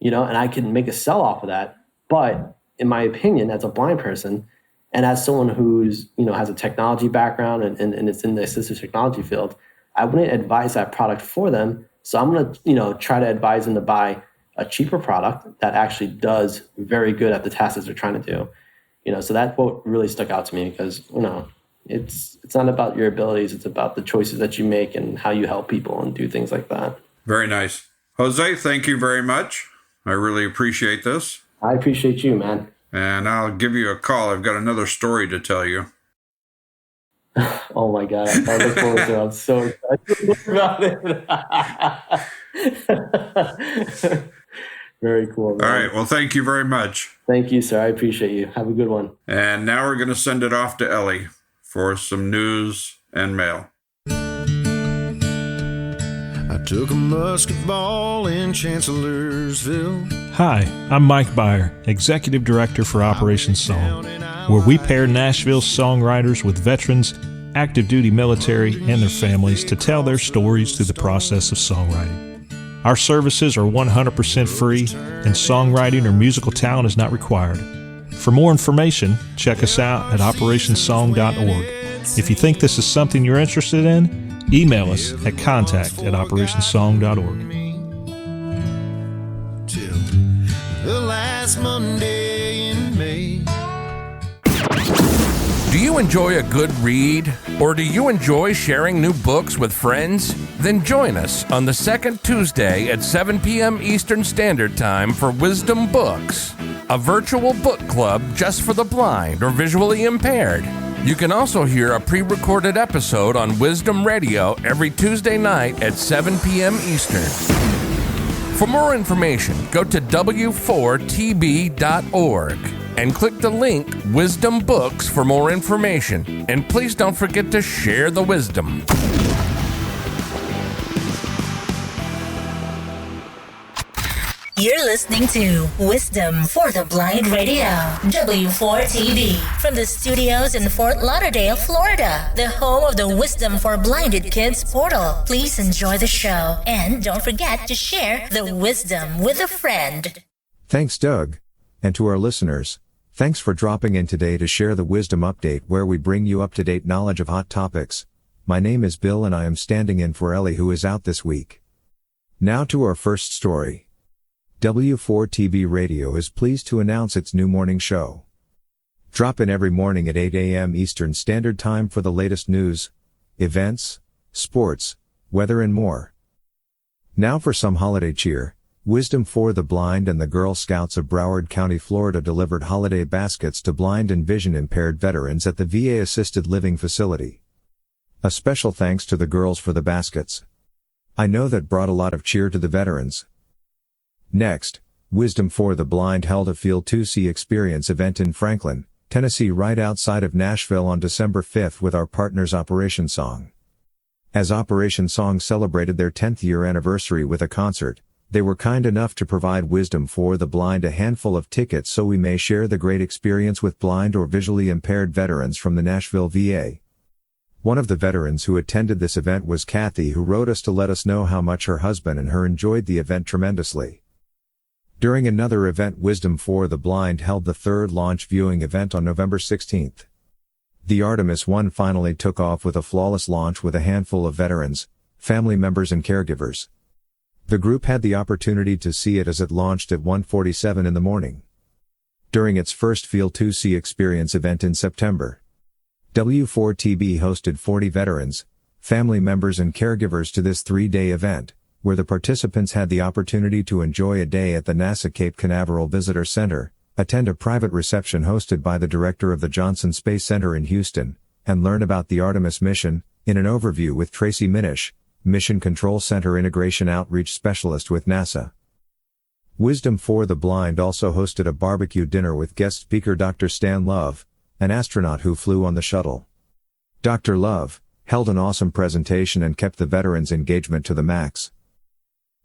and I can make a sell off of that. But in my opinion, as a blind person and as someone who's, has a technology background and it's in the assistive technology field, I wouldn't advise that product for them. So I'm going to, try to advise them to buy a cheaper product that actually does very good at the tasks that they're trying to do. So that quote really stuck out to me because, it's not about your abilities. It's about the choices that you make and how you help people and do things like that. Very nice. Jose, thank you very much. I really appreciate this. I appreciate you, man. and I'll give you a call. I've got another story to tell you. Oh my God. I look forward to it. I'm so excited about it. Very cool, man. All right. Well, thank you very much. Thank you, sir. I appreciate you. Have a good one. And now we're going to send it off to Ellie for some news and mail. I took a musket ball in Chancellorsville. Hi, I'm Mike Byer, Executive Director for Operation Song, where we pair Nashville's songwriters with veterans, active duty military, and their families to tell their stories through the process of songwriting. Our services are 100% free, and songwriting or musical talent is not required. For more information, check us out at operationsong.org. If you think this is something you're interested in, email us at contact@operationsong.org. Till the last Monday in May. Do you enjoy a good read? Or do you enjoy sharing new books with friends? Then join us on the second Tuesday at 7 p.m. Eastern Standard Time for Wisdom Books, a virtual book club just for the blind or visually impaired. You can also hear a pre-recorded episode on Wisdom Radio every Tuesday night at 7 p.m. Eastern. For more information, go to w4tb.org and click the link Wisdom Books for more information. And please don't forget to share the wisdom. You're listening to Wisdom for the Blind Radio, W4TV, from the studios in Fort Lauderdale, Florida, the home of the Wisdom for Blinded Kids portal. Please enjoy the show, and don't forget to share the wisdom with a friend. Thanks, Doug. And to our listeners, thanks for dropping in today to share the Wisdom Update, where we bring you up-to-date knowledge of hot topics. My name is Bill and I am standing in for Ellie, who is out this week. Now to our first story. W4TV Radio is pleased to announce its new morning show. Drop in every morning at 8 a.m. Eastern Standard Time for the latest news, events, sports, weather and more. Now for some holiday cheer. Wisdom for the Blind and the Girl Scouts of Broward County, Florida delivered holiday baskets to blind and vision impaired veterans at the VA Assisted Living Facility. A special thanks to the girls for the baskets. I know that brought a lot of cheer to the veterans. Next, Wisdom for the Blind held a Field 2C Experience event in Franklin, Tennessee, right outside of Nashville on December 5th with our partners Operation Song. As Operation Song celebrated their 10th year anniversary with a concert, they were kind enough to provide Wisdom for the Blind a handful of tickets so we may share the great experience with blind or visually impaired veterans from the Nashville VA. One of the veterans who attended this event was Kathy, who wrote us to let us know how much her husband and her enjoyed the event tremendously. During another event, Wisdom for the Blind held the third launch viewing event on November 16th. The Artemis 1 finally took off with a flawless launch with a handful of veterans, family members and caregivers. The group had the opportunity to see it as it launched at 1:47 in the morning. During its first Field 2C Experience event in September, W4TB hosted 40 veterans, family members and caregivers to this 3-day event, where the participants had the opportunity to enjoy a day at the NASA Cape Canaveral Visitor Center, attend a private reception hosted by the director of the Johnson Space Center in Houston, and learn about the Artemis mission, in an overview with Tracy Minish, Mission Control Center Integration Outreach Specialist with NASA. Wisdom for the Blind also hosted a barbecue dinner with guest speaker Dr. Stan Love, an astronaut who flew on the shuttle. Dr. Love held an awesome presentation and kept the veterans' engagement to the max.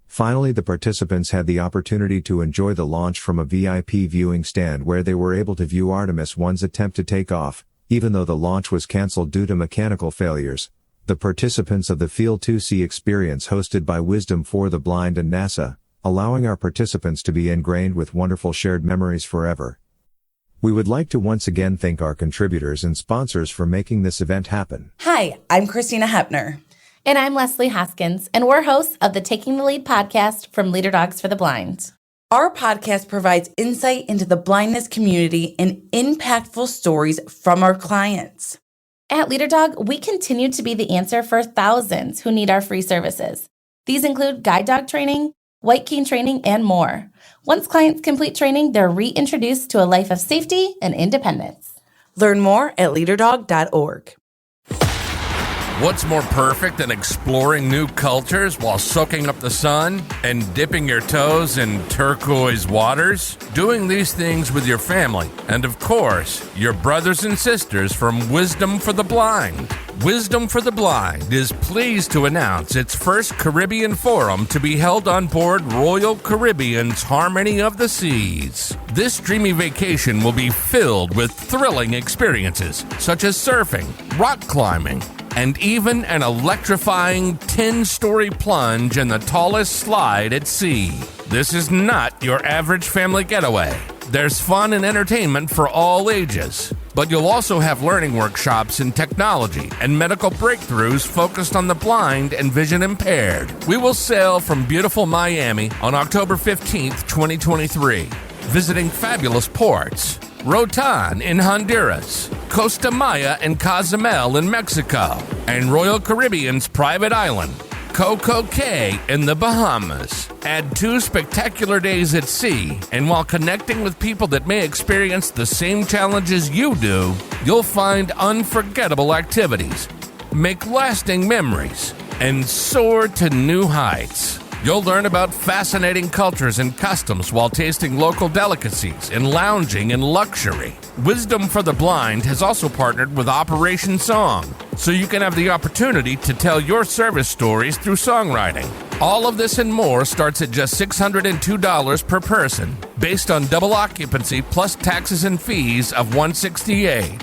Finally, the participants had the opportunity to enjoy the launch from a VIP viewing stand where they were able to view Artemis 1's attempt to take off, even though the launch was cancelled due to mechanical failures. The participants of the Field 2C Experience hosted by Wisdom for the Blind and NASA, allowing our participants to be ingrained with wonderful shared memories forever. We would like to once again thank our contributors and sponsors for making this event happen. Hi, I'm Christina Hepner. And I'm Leslie Hoskins, and we're hosts of the Taking the Lead podcast from Leader Dogs for the Blind. Our podcast provides insight into the blindness community and impactful stories from our clients. At Leader Dog, we continue to be the answer for thousands who need our free services. These include guide dog training, White Cane training, and more. Once clients complete training, they're reintroduced to a life of safety and independence. Learn more at leaderdog.org. What's more perfect than exploring new cultures while soaking up the sun and dipping your toes in turquoise waters? Doing these things with your family and, of course, your brothers and sisters from Wisdom for the Blind. Wisdom for the Blind is pleased to announce its first Caribbean Forum to be held on board Royal Caribbean's Harmony of the Seas. This dreamy vacation will be filled with thrilling experiences such as surfing, rock climbing, and even an electrifying 10-story plunge in the tallest slide at sea. This is not your average family getaway. There's fun and entertainment for all ages, but you'll also have learning workshops in technology and medical breakthroughs focused on the blind and vision impaired. We will sail from beautiful Miami on October 15th, 2023, visiting fabulous ports: Rotan in Honduras, Costa Maya and Cozumel in Mexico, and Royal Caribbean's private island, Coco Cay in the Bahamas. Add 2 spectacular days at sea, and while connecting with people that may experience the same challenges you do, you'll find unforgettable activities, make lasting memories, and soar to new heights. You'll learn about fascinating cultures and customs while tasting local delicacies and lounging in luxury. Wisdom for the Blind has also partnered with Operation Song, so you can have the opportunity to tell your service stories through songwriting. All of this and more starts at just $602 per person, based on double occupancy plus taxes and fees of $168.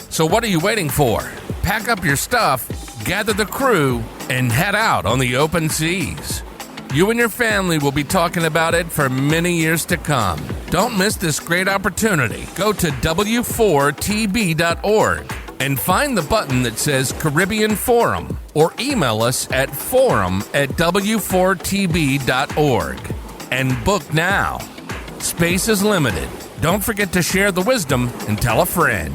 So what are you waiting for? Pack up your stuff, gather the crew, and head out on the open seas. You and your family will be talking about it for many years to come. Don't miss this great opportunity. Go to w4tb.org and find the button that says Caribbean Forum, or email us at forum@w4tb.org and book now. Space is limited. Don't forget to share the wisdom and tell a friend.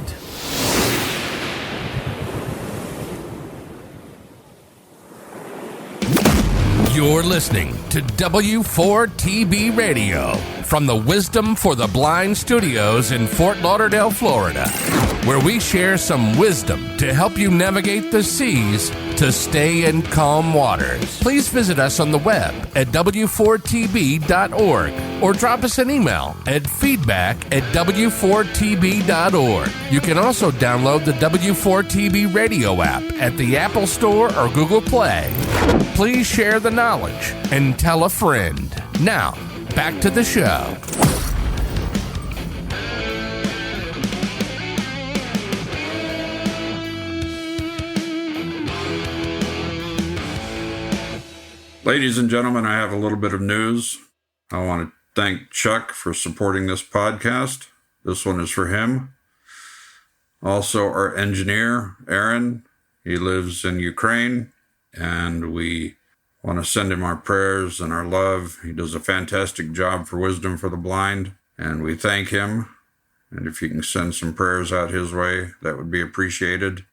You're listening to W4TB Radio from the Wisdom for the Blind studios in Fort Lauderdale, Florida, where we share some wisdom to help you navigate the seas to stay in calm waters. Please visit us on the web at w4tb.org or drop us an email at feedback@w4tb.org. You can also download the W4TB radio app at the Apple Store or Google Play. Please share the knowledge and tell a friend. Now, back to the show. Ladies and gentlemen, I have a little bit of news. I want to thank Chuck for supporting this podcast. This one is for him. Also, our engineer, Aaron. He lives in Ukraine, and we want to send him our prayers and our love. He does a fantastic job for Wisdom for the Blind, and we thank him. And if you can send some prayers out his way, that would be appreciated.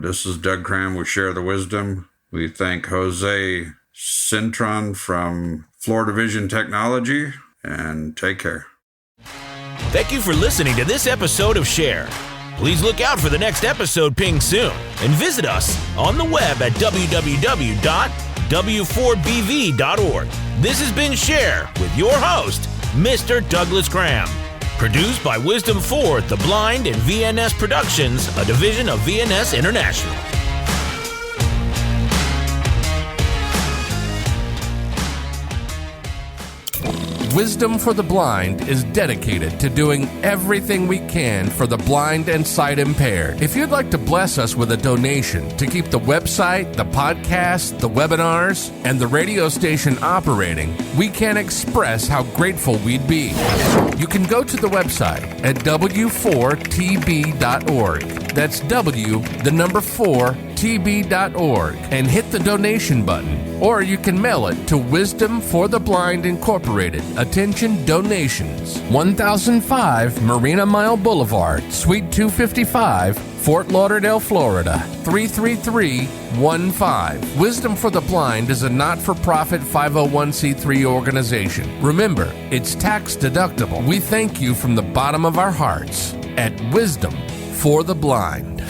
This is Doug Cram with Share the Wisdom. We thank Jose Cintron from Florida Vision Technology, and take care. Thank you for listening to this episode of Share. Please look out for the next episode ping soon, and visit us on the web at www.w4bv.org. This has been Share with your host, Mr. Douglas Cram. Produced by Wisdom for the Blind and VNS Productions, a division of VNS International. Wisdom for the Blind is dedicated to doing everything we can for the blind and sight impaired. If you'd like to bless us with a donation to keep the website, the podcast, the webinars, and the radio station operating, we can't express how grateful we'd be. You can go to the website at w4tb.org That's W4TB.org, and hit the donation button. Or you can mail it to Wisdom for the Blind Incorporated. Attention donations. 1005 Marina Mile Boulevard, Suite 255, Fort Lauderdale, Florida, 33315. Wisdom for the Blind is a not-for-profit 501c3 organization. Remember, it's tax deductible. We thank you from the bottom of our hearts at Wisdom for the Blind.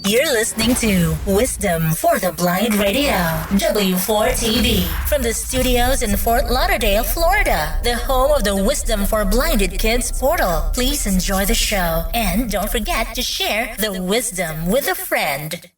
You're listening to Wisdom for the Blind Radio, W4TV, from the studios in Fort Lauderdale, Florida, the home of the Wisdom for Blinded Kids portal. Please enjoy the show, and don't forget to share the wisdom with a friend.